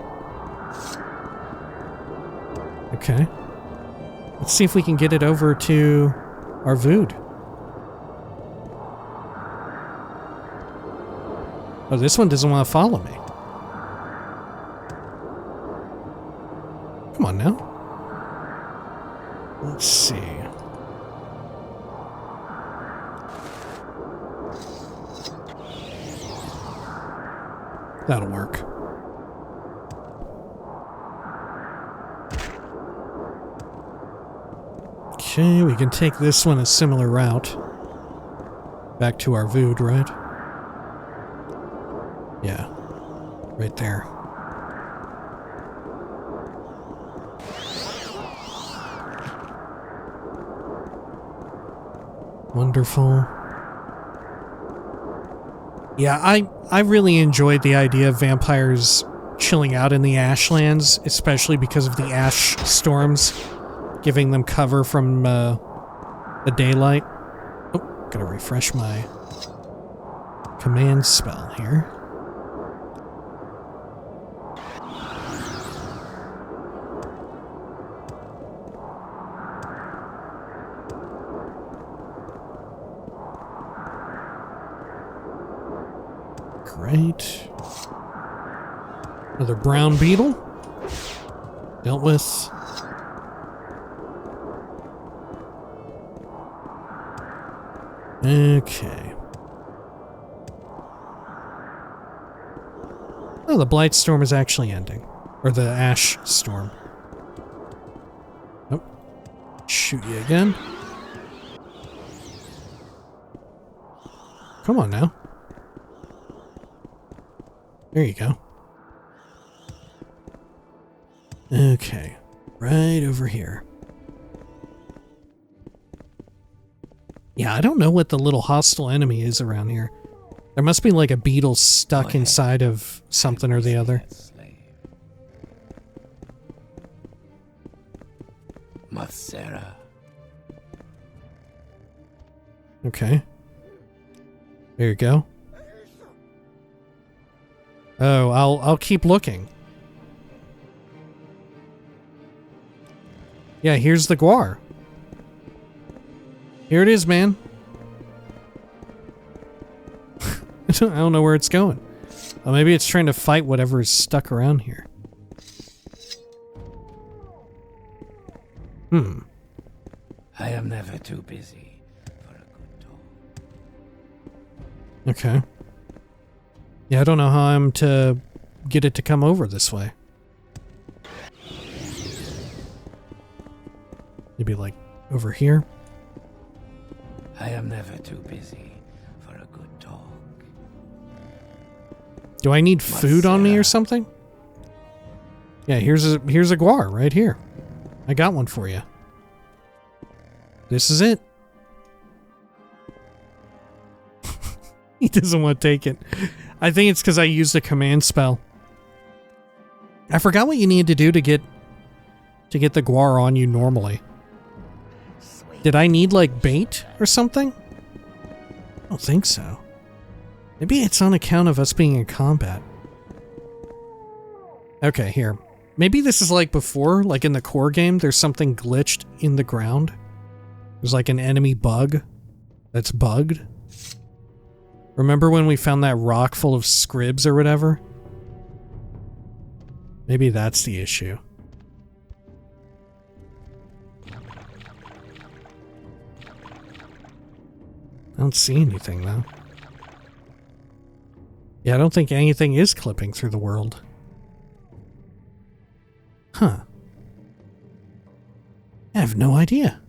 Speaker 2: Okay. Let's see if we can get it over to our Vood. Oh, this one doesn't want to follow me. Come on now. Let's see. That'll work. Okay, we can take this one a similar route. Back to our Vood, right? Yeah. Right there. Wonderful. Yeah, I really enjoyed the idea of vampires chilling out in the Ashlands, especially because of the ash storms, giving them cover from the daylight. Oh, gotta refresh my command spell here. Great. Another brown beetle. Dealt with. Okay. Oh, the blight storm is actually ending. Or the ash storm. Oh. Shoot you again. Come on now. There you go. Okay. Right over here. Yeah, I don't know what the little hostile enemy is around here. There must be like a beetle stuck inside of something or the other.
Speaker 4: Mathera.
Speaker 2: Okay. There you go. Oh, I'll keep looking. Yeah, here's the guar. Here it is, man. I don't know where it's going. Oh, maybe it's trying to fight whatever is stuck around here.
Speaker 4: I am never too busy for a good talk.
Speaker 2: Okay. Yeah, I don't know how I'm to get it to come over this way. Maybe like over here.
Speaker 4: I am never too busy for a good talk.
Speaker 2: Do I need food on me or something? Yeah, here's a guar right here. I got one for you. This is it. He doesn't want to take it. I think it's because I used a command spell. I forgot what you need to do to get the guar on you normally. Did I need like bait or something? I don't think so. Maybe it's on account of us being in combat. Okay, here. Maybe this is like before, like in the core game, there's something glitched in the ground. There's like an enemy bug that's bugged. Remember when we found that rock full of scribs or whatever? Maybe that's the issue. I don't see anything though. Yeah, I don't think anything is clipping through the world. Huh. I have no idea.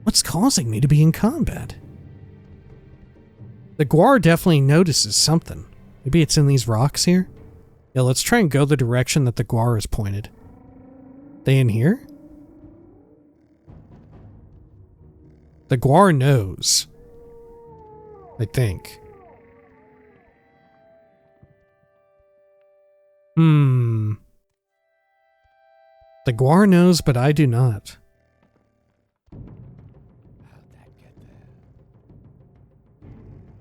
Speaker 2: What's causing me to be in combat? The guar definitely notices something. Maybe it's in these rocks here? Yeah, let's try and go the direction that the guar is pointed. They in here? The guar knows. I think. The guar knows, but I do not.
Speaker 4: How'd that get there?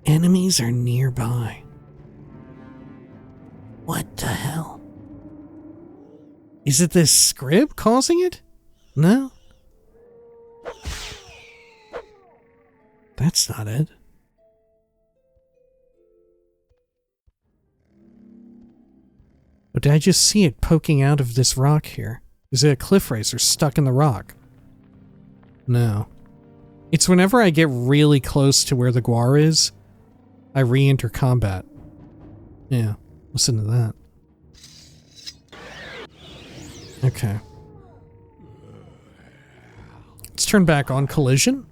Speaker 2: Enemies are nearby. What the hell? Is it this scrib causing it? No. That's not it. Or did I just see it poking out of this rock here? Is it a cliff racer stuck in the rock? No. It's whenever I get really close to where the guar is, I re-enter combat. Yeah, listen to that. Okay. Let's turn back on collision.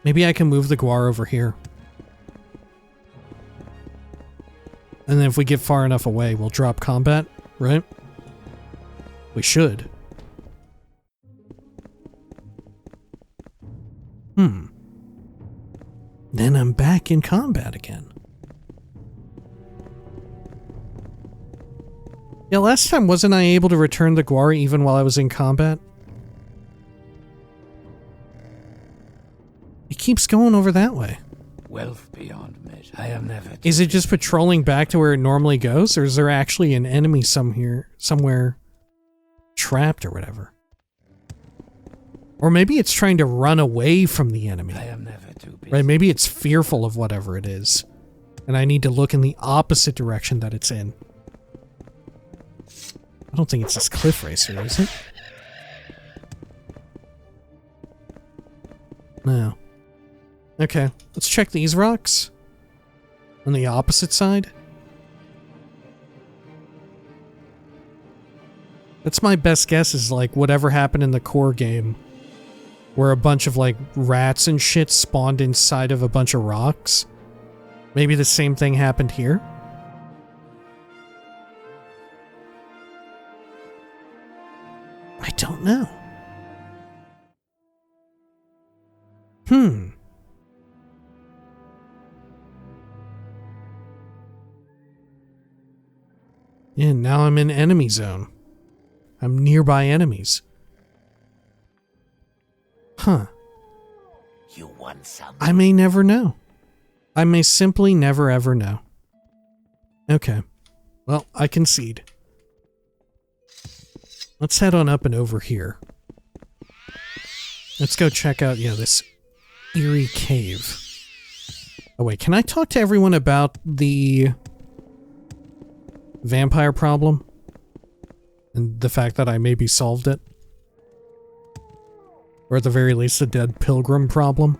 Speaker 2: Maybe I can move the guar over here. And then if we get far enough away, we'll drop combat, right? We should. Then I'm back in combat again. Yeah, last time wasn't I able to return the guar even while I was in combat? It keeps going over that way.
Speaker 4: Wealth beyond measure. I am never.
Speaker 2: Is it just patrolling back to where it normally goes, or is there actually an enemy somewhere trapped or whatever? Or maybe it's trying to run away from the enemy.
Speaker 4: I am never too busy.
Speaker 2: Right? Maybe it's fearful of whatever it is. And I need to look in the opposite direction that it's in. I don't think it's this cliff racer, is it? No. Okay, let's check these rocks. On the opposite side. That's my best guess, is like whatever happened in the core game. Where a bunch of like rats and shit spawned inside of a bunch of rocks. Maybe the same thing happened here? I don't know. Yeah, now I'm in enemy zone. I'm nearby enemies. Huh.
Speaker 4: You want some?
Speaker 2: I may never know. I may simply never ever know. Okay. Well, I concede. Let's head on up and over here. Let's go check out, this eerie cave. Oh wait, can I talk to everyone about the vampire problem? And the fact that I maybe solved it? Or at the very least, the dead pilgrim problem?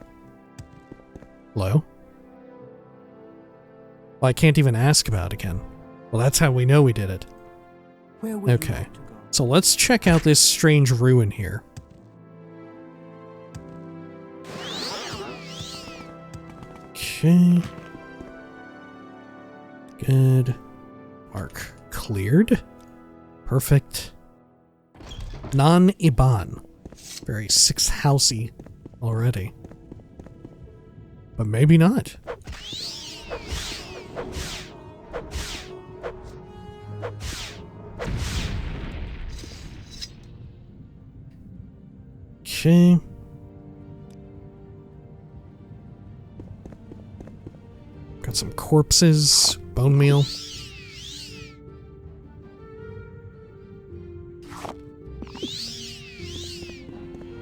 Speaker 2: Hello? Well, I can't even ask about it again. Well, that's how we know we did it.
Speaker 3: Where would you
Speaker 2: Okay.
Speaker 3: like to go?
Speaker 2: So let's check out this strange ruin here. Okay. Good. Mark cleared. Perfect. Non-Iban. Very sixth housey already. But maybe not. Okay. Got some corpses, bone meal.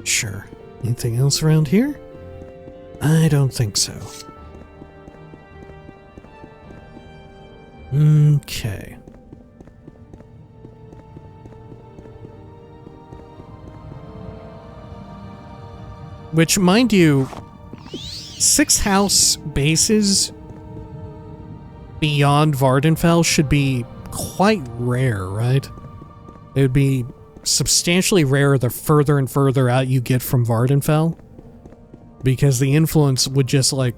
Speaker 2: Sure. Anything else around here? I don't think so. Okay. Which, mind you, 6 house bases beyond Vardenfell should be quite rare, right? It would be substantially rarer the further and further out you get from Vardenfell. Because the influence would just, like,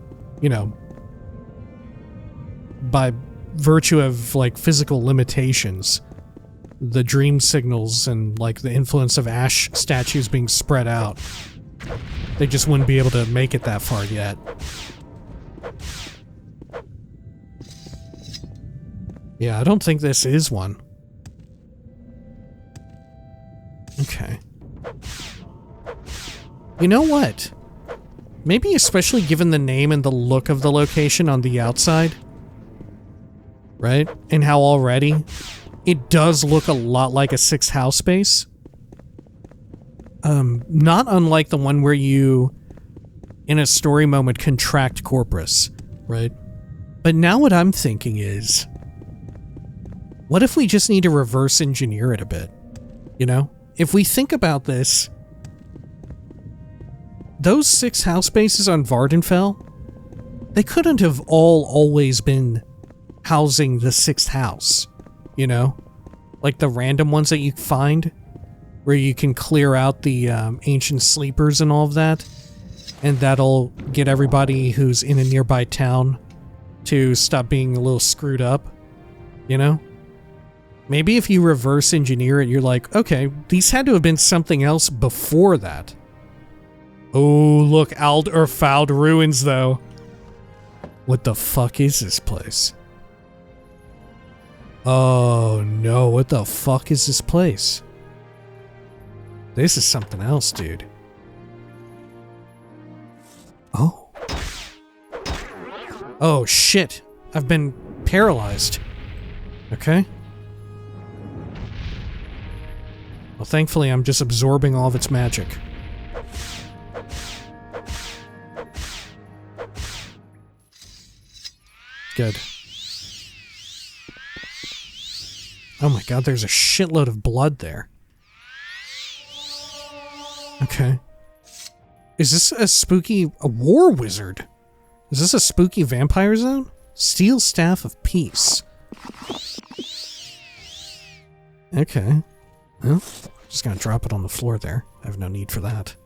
Speaker 2: by virtue of, like, physical limitations, the dream signals and, like, the influence of ash statues being spread out, they just wouldn't be able to make it that far yet. Yeah, I don't think this is one. Okay. You know what? Maybe especially given the name and the look of the location on the outside, right? And how already it does look a lot like a 6 house base. Not unlike the one where you, in a story moment, contract Corpus, right? But now what I'm thinking is, what if we just need to reverse engineer it a bit? If we think about this, those 6 house bases on Vardenfell, they couldn't have always been housing the 6th house, Like the random ones that you find, where you can clear out the ancient sleepers and all of that, and that'll get everybody who's in a nearby town to stop being a little screwed up, Maybe if you reverse engineer it, you're like, okay, these had to have been something else before that. Oh, look, Fouled Ruins, though. What the fuck is this place? Oh, no, what the fuck is this place? This is something else, dude. Oh. Oh, shit. I've been paralyzed. Okay. Well, thankfully, I'm just absorbing all of its magic. Good. Oh my god, there's a shitload of blood there. Okay. Is this a war wizard? Is this a spooky vampire zone? Steel Staff of Peace. Okay. Well, just gonna drop it on the floor there. I have no need for that.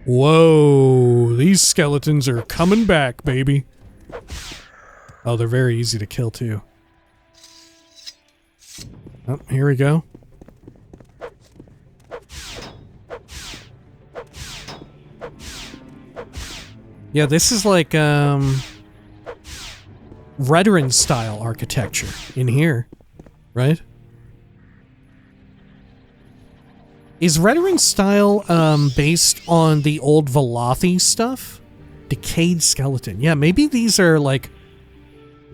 Speaker 2: Whoa, these skeletons are coming back, baby. Oh, they're very easy to kill, too. Oh, here we go. Yeah, this is like, Redoran-style architecture in here, right? Is Redoran style based on the old Velothi stuff? Decayed skeleton. Yeah, maybe these are like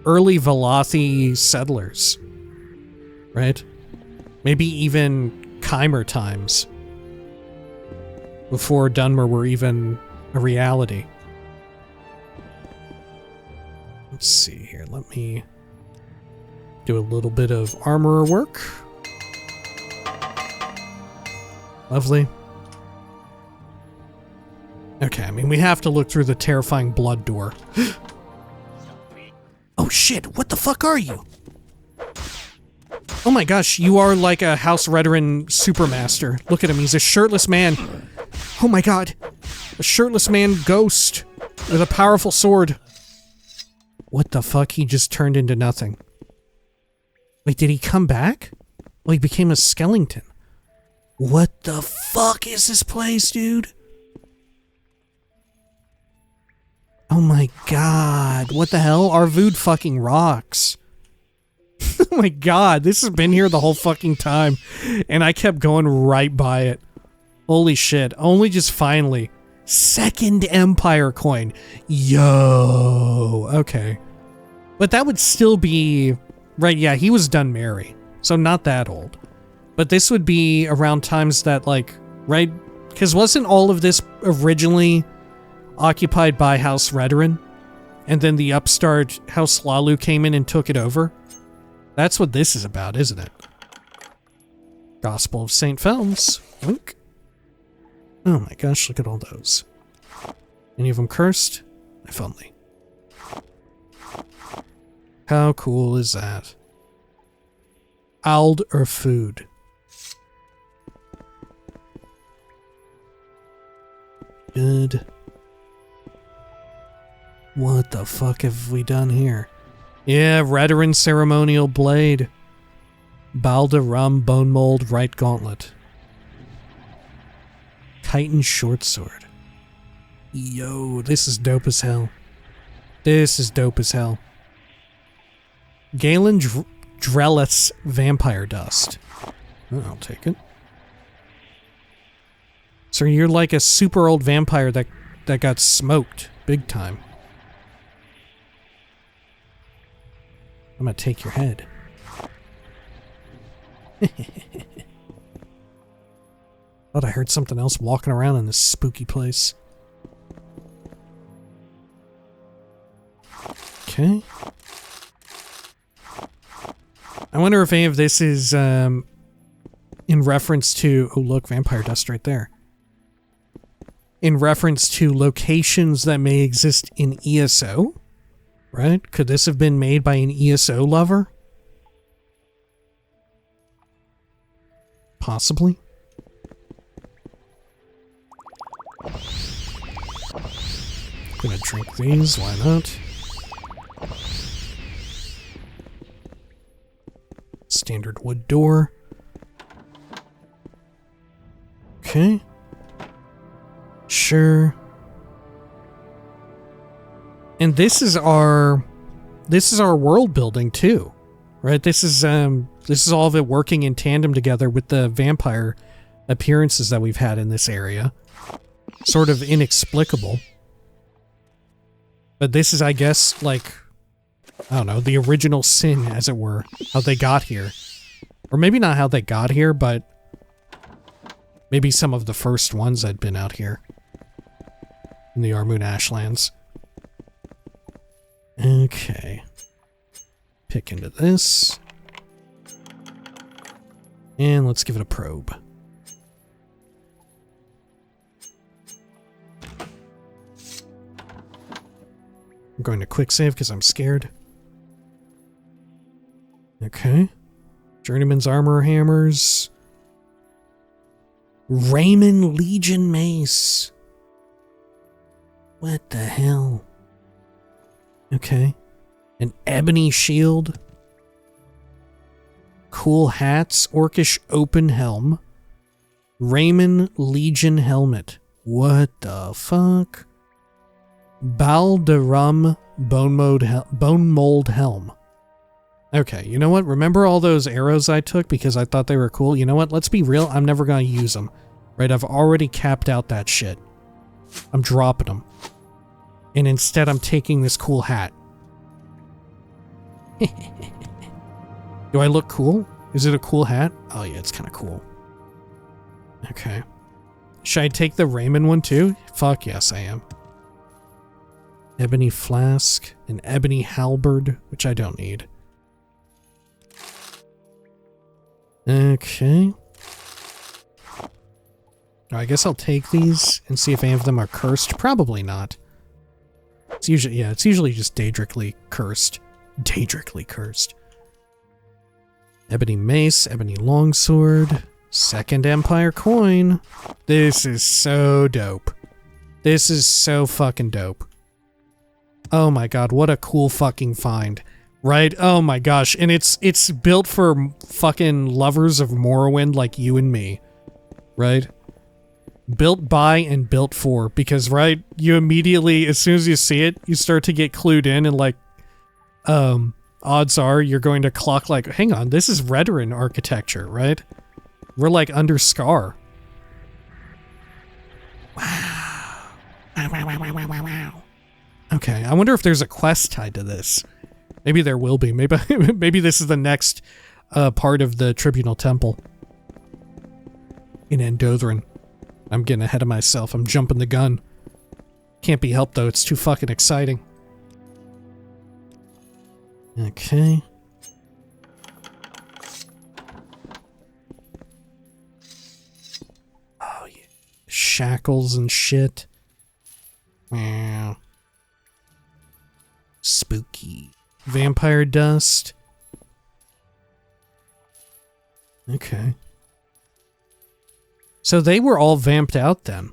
Speaker 2: early Velothi settlers. Right? Maybe even Chimer times. Before Dunmer were even a reality. Let's see here. Let me do a little bit of armor work. Lovely. Okay, I mean, we have to look through the terrifying blood door. Oh shit, what the fuck are you? Oh my gosh, you are like a House Redoran supermaster. Look at him, he's a shirtless man. Oh my god. A shirtless man ghost with a powerful sword. What the fuck? He just turned into nothing. Wait, did he come back? Well, he became a skeleton. What the fuck is this place, dude? Oh my god, what the hell? Arvud fucking rocks. Oh my god, this has been here the whole fucking time, and I kept going right by it. Holy shit, only just finally. Second Empire coin. Yo, okay. But that would still be... Right, yeah, he was Dunmeri, so not that old. But this would be around times that, like, right? Because wasn't all of this originally occupied by House Redoran? And then the upstart House Lalu came in and took it over? That's what this is about, isn't it? Gospel of St. Felms. Wink. Oh my gosh, look at all those. Any of them cursed? If only. How cool is that? Ald or food? Good. What the fuck have we done here? Yeah, Redoran Ceremonial Blade. Balda Rum Bone Mold Right Gauntlet. Chitin Short Sword. Yo, this is dope as hell. This is dope as hell. Galen Drellith's Vampire Dust. Oh, I'll take it. So you're like a super old vampire that got smoked big time. I'm gonna take your head. Thought I heard something else walking around in this spooky place. Okay. I wonder if any of this is in reference to... Oh, look, vampire dust right there. In reference to locations that may exist in ESO? Right? Could this have been made by an ESO lover? Possibly. Gonna drink these, why not? Standard wood door. Okay. Sure. And this is our world building too. Right? This is all of it working in tandem together with the vampire appearances that we've had in this area. Sort of inexplicable. But this is, I guess, like, I don't know, the original sin, as it were. How they got here. Or maybe not how they got here, but maybe some of the first ones that had been out here. in the Armun Ashlands. Okay. Pick into this. And let's give it a probe. I'm going to quick save because I'm scared. Okay. Journeyman's armor hammers. Raymond Legion mace. What the hell? Okay. An ebony shield. Cool hats. Orcish open helm. Raymond Legion helmet. What the fuck? Balderum bone mold helm. Okay, you know what? Remember all those arrows I took because I thought they were cool? You know what? Let's be real. I'm never going to use them. Right? I've already capped out that shit. I'm dropping them. And instead I'm taking this cool hat. Do I look cool? Is it a cool hat? Oh yeah, it's kind of cool. Okay. Should I take the Raymond one too? Fuck yes, I am. Ebony flask, an ebony halberd, which I don't need. Okay. I guess I'll take these and see if any of them are cursed. Probably not. It's usually just Daedrically cursed. Daedrically cursed. Ebony mace, ebony longsword, Second Empire coin. This is so dope. This is so fucking dope. Oh my god, what a cool fucking find. Right? Oh my gosh. And it's built for fucking lovers of Morrowind like you and me. Right? Built by and built for. Because, right, you immediately, as soon as you see it, you start to get clued in and like, odds are you're going to clock like, hang on, this is Redoran architecture, right? We're like under Scar. Wow. Wow. Okay, I wonder if there's a quest tied to this. Maybe there will be. Maybe this is the next part of the Tribunal Temple in Andothren. I'm getting ahead of myself. I'm jumping the gun. Can't be helped though. It's too fucking exciting. Okay. Oh yeah. Shackles and shit. Wow. Spooky. Vampire dust. Okay. So they were all vamped out then.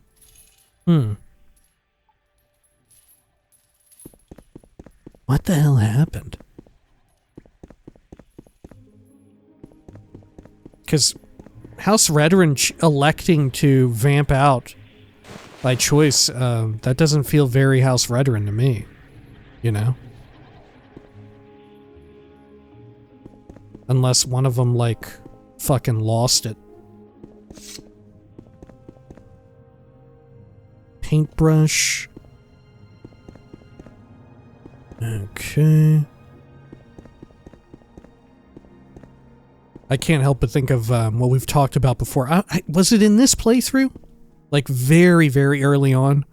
Speaker 2: What the hell happened? Because House Redoran electing to vamp out by choice, that doesn't feel very House Redoran to me. You know? Unless one of them, like, fucking lost it. Paintbrush. Okay. I can't help but think of what we've talked about before. Was it in this playthrough? Like, very, very early on.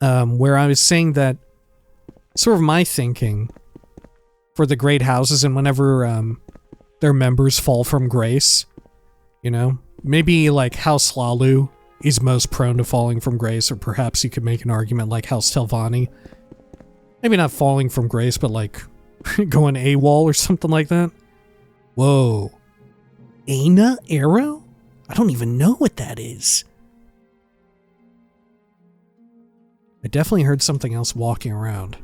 Speaker 2: Where I was saying that sort of my thinking for the great houses and whenever their members fall from grace, you know? Maybe like House Lalu is most prone to falling from grace, or perhaps you could make an argument like House Telvanni. Maybe not falling from grace, but like going AWOL or something like that. Whoa. Aina arrow? I don't even know what that is. I definitely heard something else walking around.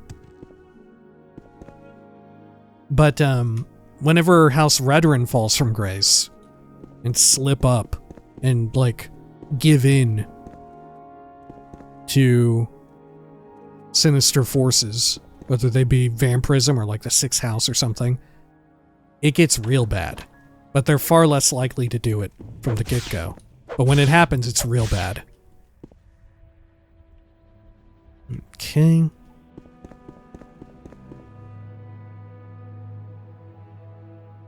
Speaker 2: But, whenever House Redoran falls from grace and slip up and, like, give in to sinister forces, whether they be vampirism or, like, the Sixth House or something, it gets real bad. But they're far less likely to do it from the get-go. But when it happens, it's real bad. Okay.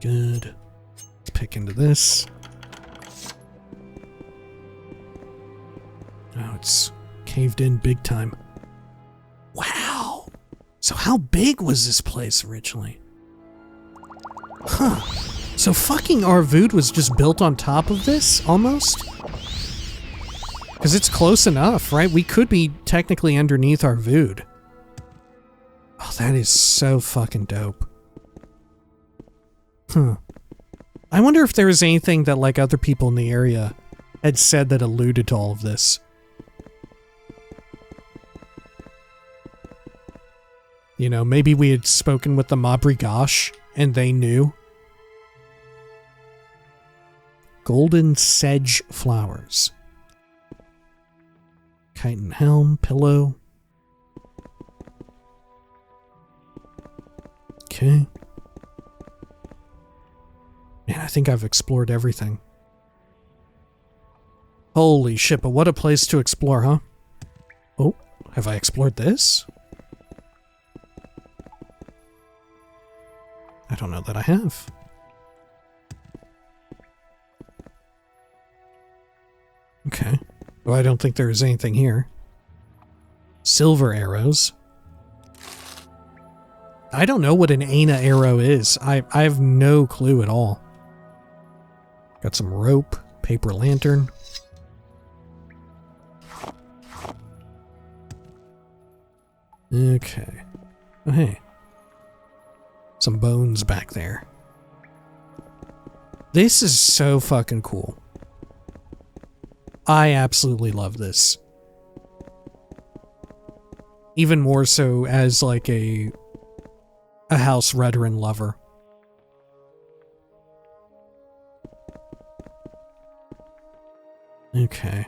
Speaker 2: Good. Let's pick into this. Oh, it's caved in big time. how big was this place originally? Huh. So fucking Arvud was just built on top of this, almost? Because it's close enough, right? We could be technically underneath Arvud. Oh, that is so fucking dope. I wonder if there was anything that, like, other people in the area had said that alluded to all of this. You know, maybe we had spoken with the Mabrigash and they knew. Golden sedge flowers. Chitin helm, pillow. Okay. Man, I think I've explored everything. Holy shit, but what a place to explore, huh? Oh, have I explored this? I don't know that I have. Okay. Well, I don't think there is anything here. Silver arrows. I don't know what an Aina arrow is. I have no clue at all. Got some rope, paper lantern. Okay. Oh, hey. Some bones back there. This is so fucking cool. I absolutely love this. Even more so as like a House Redoran lover. Okay.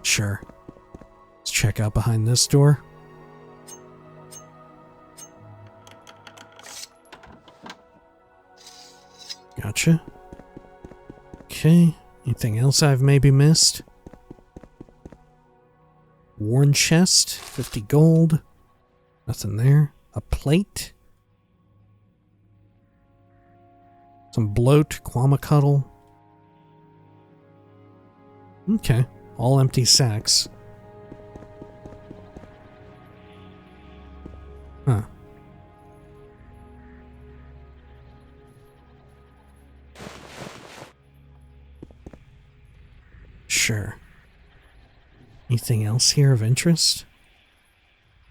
Speaker 2: Sure. Let's check out behind this door. Gotcha. Okay. Anything else I've maybe missed? Worn chest, 50 gold. Nothing there. A plate. Some bloat, quamacuddle. Okay. All empty sacks. Huh. Sure. Anything else here of interest?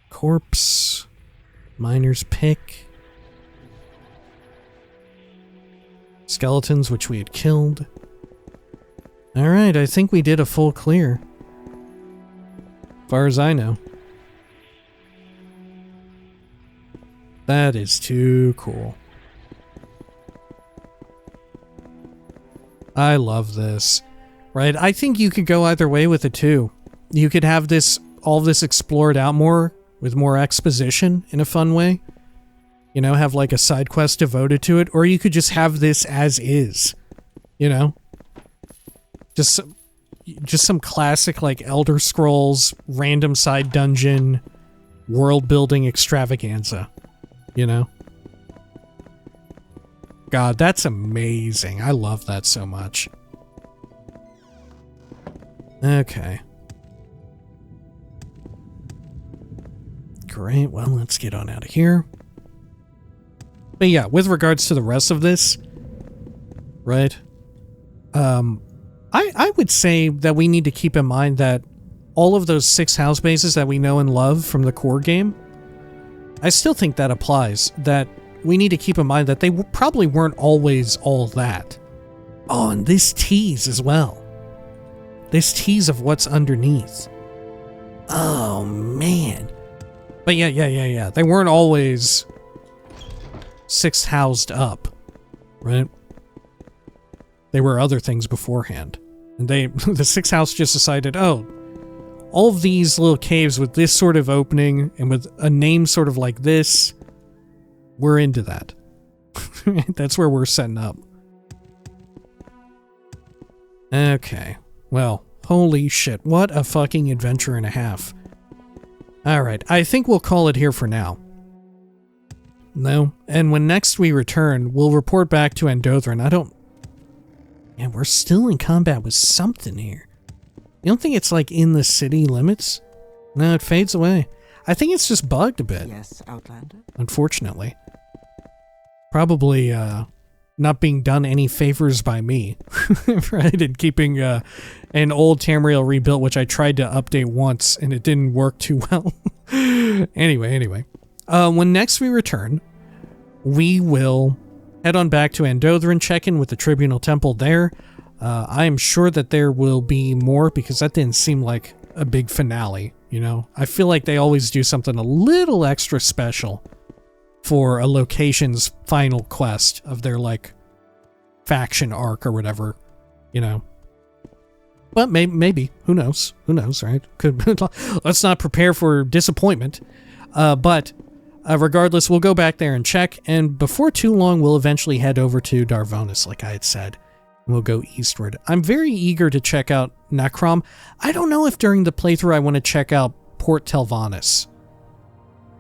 Speaker 2: Corpse. Miner's pick. Skeletons which we had killed. Alright, I think we did a full clear. As far as I know. That is too cool. I love this. Right? I think you could go either way with it too. You could have this, all this explored out more with more exposition in a fun way. You know, have like a side quest devoted to it, or you could just have this as is. You know? Just some classic like Elder Scrolls random side dungeon world building extravaganza. You know? God, that's amazing. I love that so much. Okay. Great, well, let's get on out of here. But yeah, with regards to the rest of this, right? I would say that we need to keep in mind that all of those 6 house bases that we know and love from the core game, I still think that applies. That we need to keep in mind that they probably weren't always all that. Oh, and this tease as well. This tease of what's underneath. Oh, man. But yeah. They weren't always 6 housed up, right? They were other things beforehand. And the 6 house just decided, oh, all of these little caves with this sort of opening and with a name sort of like this, we're into that. That's where we're setting up. Okay. Well, holy shit, what a fucking adventure and a half. Alright, I think we'll call it here for now. No? And when next we return, we'll report back to Andothren. Yeah, we're still in combat with something here. You don't think it's like in the city limits? No, it fades away. I think it's just bugged a bit,
Speaker 3: Yes, Outlander?
Speaker 2: unfortunately. Probably not being done any favors by me, right? And keeping an old Tamriel Rebuilt, which I tried to update once and it didn't work too well. Anyway. When next we return, we will head on back to Andothren, check in with the Tribunal Temple there. I am sure that there will be more because that didn't seem like a big finale, you know? I feel like they always do something a little extra special for a location's final quest of their, like, faction arc or whatever, you know? But maybe. Who knows? Who knows, right? Let's not prepare for disappointment. But regardless, we'll go back there and check, and before too long, we'll eventually head over to Darvonis, like I had said. We'll go eastward. I'm very eager to check out Necrom. I don't know if during the playthrough I want to check out Port Telvanus.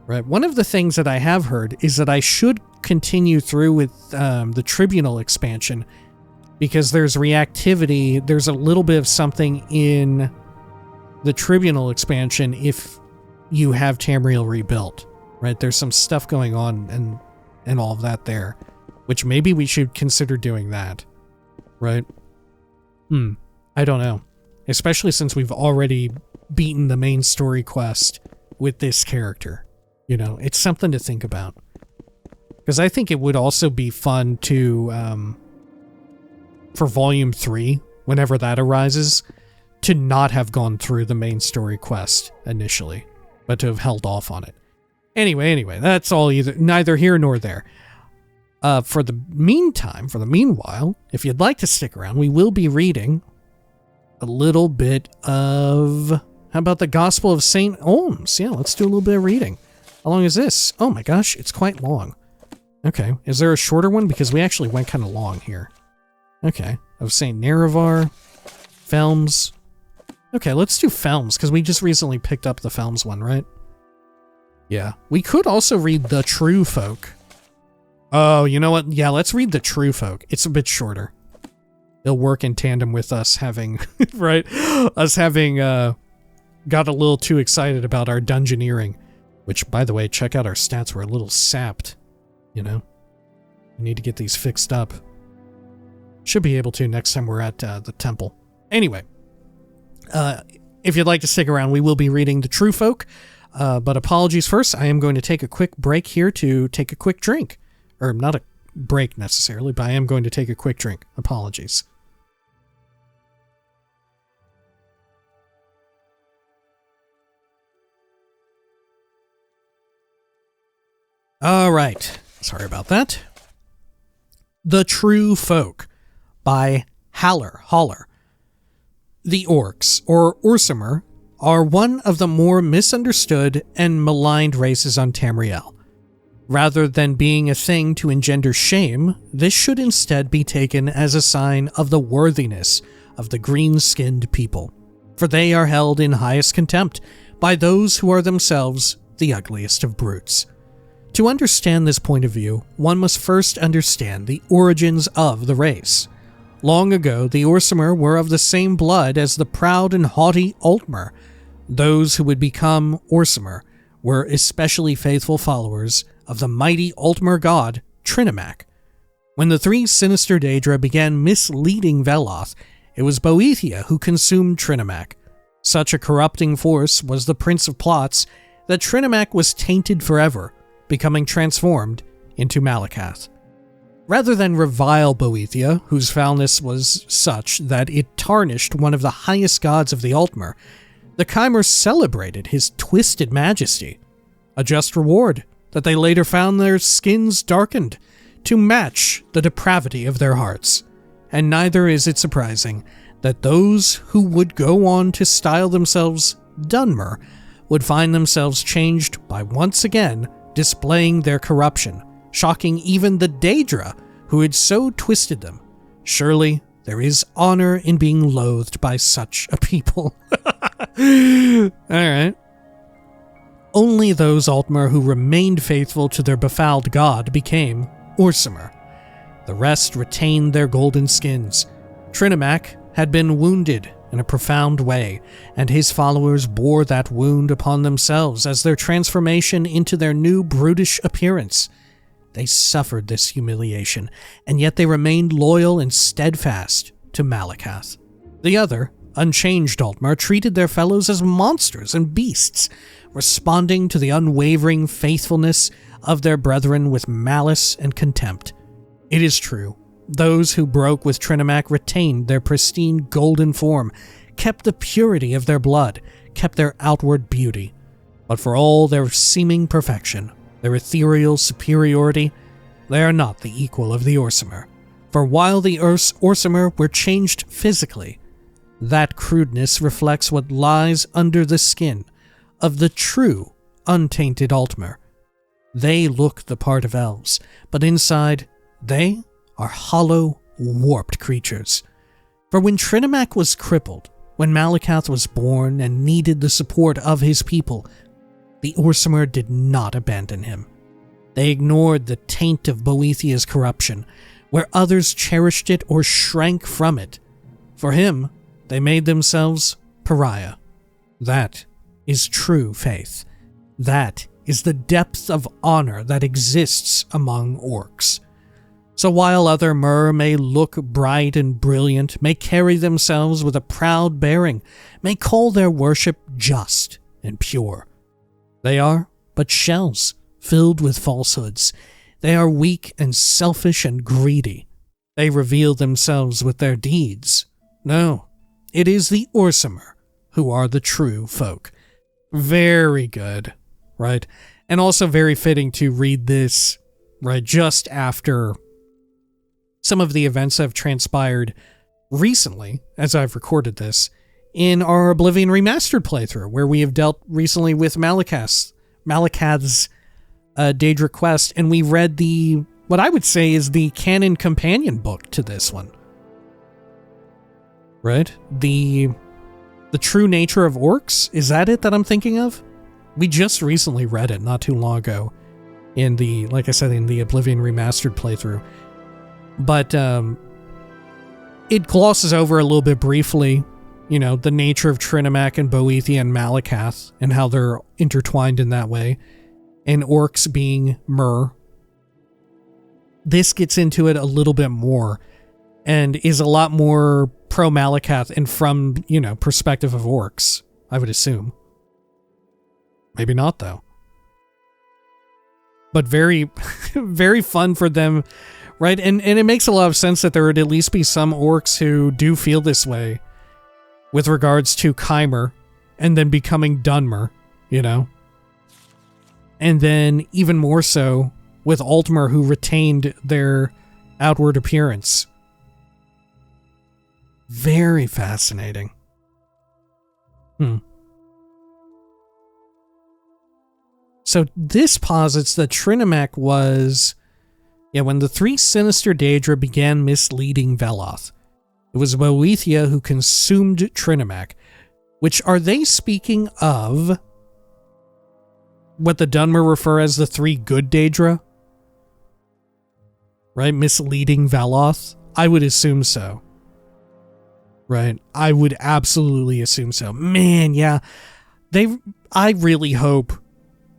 Speaker 2: Right. One of the things that I have heard is that I should continue through with the Tribunal expansion because there's reactivity. There's a little bit of something in the Tribunal expansion if you have Tamriel Rebuilt. Right. There's some stuff going on and all of that there, which maybe we should consider doing that. Right? I don't know. Especially since we've already beaten the main story quest with this character. You know, it's something to think about. Because I think it would also be fun to, for Volume 3, whenever that arises, to not have gone through the main story quest initially, but to have held off on it. Anyway, that's all neither here nor there. For the meanwhile, if you'd like to stick around, we will be reading a little bit of... How about the Gospel of St. Olms? Yeah, let's do a little bit of reading. How long is this? Oh my gosh, it's quite long. Okay, is there a shorter one? Because we actually went kind of long here. Okay, of St. Nerevar, Felms. Okay, let's do Felms, because we just recently picked up the Felms one, right? Yeah, we could also read The True Folk. Oh, you know what? Yeah, let's read The True Folk. It's a bit shorter. It'll work in tandem with us having, right? Us having got a little too excited about our dungeoneering. Which, by the way, check out our stats. We're a little sapped, you know? We need to get these fixed up. Should be able to next time we're at the temple. Anyway, if you'd like to stick around, we will be reading The True Folk. But apologies first. I am going to take a quick break here to take a quick drink. Or not a break necessarily, but I am going to take a quick drink. Apologies. All right. Sorry about that. The True Folk by Haller. The Orcs, or Orsimer, are one of the more misunderstood and maligned races on Tamriel. Rather than being a thing to engender shame, this should instead be taken as a sign of the worthiness of the green-skinned people, for they are held in highest contempt by those who are themselves the ugliest of brutes. To understand this point of view, one must first understand the origins of the race. Long ago, the Orsimer were of the same blood as the proud and haughty Altmer. Those who would become Orsimer were especially faithful followers of the mighty Altmer god, Trinimac. When the three sinister Daedra began misleading Veloth, it was Boethia who consumed Trinimac. Such a corrupting force was the Prince of Plots that Trinimac was tainted forever, becoming transformed into Malakath. Rather than revile Boethia, whose foulness was such that it tarnished one of the highest gods of the Altmer, the Chimers celebrated his twisted majesty. A just reward that they later found their skins darkened to match the depravity of their hearts. And neither is it surprising that those who would go on to style themselves Dunmer would find themselves changed by once again displaying their corruption, shocking even the Daedra who had so twisted them. Surely there is honor in being loathed by such a people. Alright. Only those Altmer who remained faithful to their befouled god became Orsimer. The rest retained their golden skins. Trinimac had been wounded in a profound way, and his followers bore that wound upon themselves as their transformation into their new brutish appearance. They suffered this humiliation, and yet they remained loyal and steadfast to Malakath. The other, unchanged Altmer, treated their fellows as monsters and beasts, responding to the unwavering faithfulness of their brethren with malice and contempt. It is true, those who broke with Trinimac retained their pristine golden form, kept the purity of their blood, kept their outward beauty. But for all their seeming perfection, their ethereal superiority, they are not the equal of the Orsimer. For while the Orsimer were changed physically, that crudeness reflects what lies under the skin of the true, untainted Altmer. They look the part of elves, but inside, they are hollow, warped creatures. For when Trinimac was crippled, when Malakath was born and needed the support of his people, the Orsimer did not abandon him. They ignored the taint of Boethia's corruption, where others cherished it or shrank from it. For him, they made themselves pariah. That is true faith. That is the depth of honor that exists among orcs. So while other Mer may look bright and brilliant, may carry themselves with a proud bearing, may call their worship just and pure, they are but shells filled with falsehoods. They are weak and selfish and greedy. They reveal themselves with their deeds. No, it is the Orsimer who are the true folk. Very good, right? And also very fitting to read this, right, just after some of the events have transpired recently, as I've recorded this, in our Oblivion Remastered playthrough, where we have dealt recently with Malakath's Daedric Quest, and we read what I would say is the canon companion book to this one. Right? The True Nature of Orcs? Is that it that I'm thinking of? We just recently read it not too long ago in the Oblivion Remastered playthrough. But it glosses over a little bit briefly, the nature of Trinimac and Boethia and Malakath and how they're intertwined in that way, and orcs being Mer. This gets into it a little bit more and is a lot more pro-Malakath and from, perspective of orcs, I would assume. Maybe not, though. But very, very fun for them. Right, and it makes a lot of sense that there would at least be some orcs who do feel this way with regards to Chimer and then becoming Dunmer, And then even more so with Altmer, who retained their outward appearance. Very fascinating. So this posits that Trinimac was... when the three sinister Daedra began misleading Veloth, it was Boethia who consumed Trinimac, which are they speaking of what the Dunmer refer as the three good Daedra? Right? Misleading Veloth? I would assume so. Right? I would absolutely assume so. Man, yeah. I really hope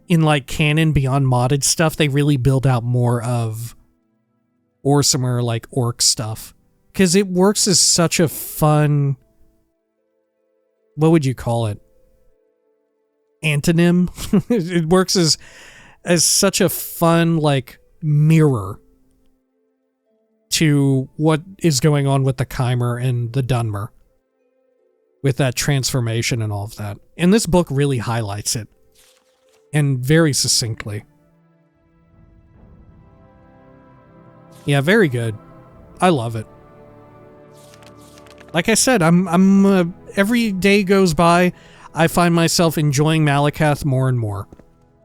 Speaker 2: in canon beyond modded stuff, they really build out more of Orsimer, orc stuff. Because it works as such a fun... What would you call it? Antonym? It works as such a fun, mirror to what is going on with the Chimer and the Dunmer. With that transformation and all of that. And this book really highlights it. And very succinctly. Yeah, very good. I love it. Like I said, I'm every day goes by, I find myself enjoying Malakath more and more.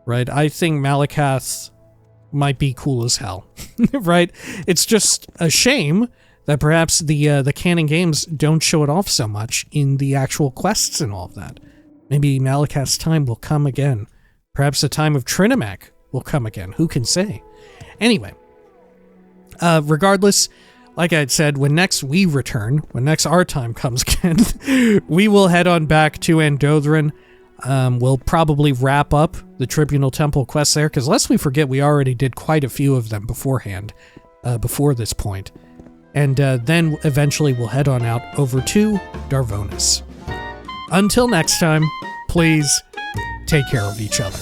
Speaker 2: Right? I think Malakath might be cool as hell. Right? It's just a shame that perhaps the canon games don't show it off so much in the actual quests and all of that. Maybe Malakath's time will come again. Perhaps the time of Trinimac will come again. Who can say? Anyway. Regardless, like I had said, when next we return, when next our time comes again, we will head on back to Andothren. We'll probably wrap up the Tribunal Temple quests there, because lest we forget, we already did quite a few of them beforehand, before this point. And then eventually we'll head on out over to Darvonis. Until next time, please take care of each other.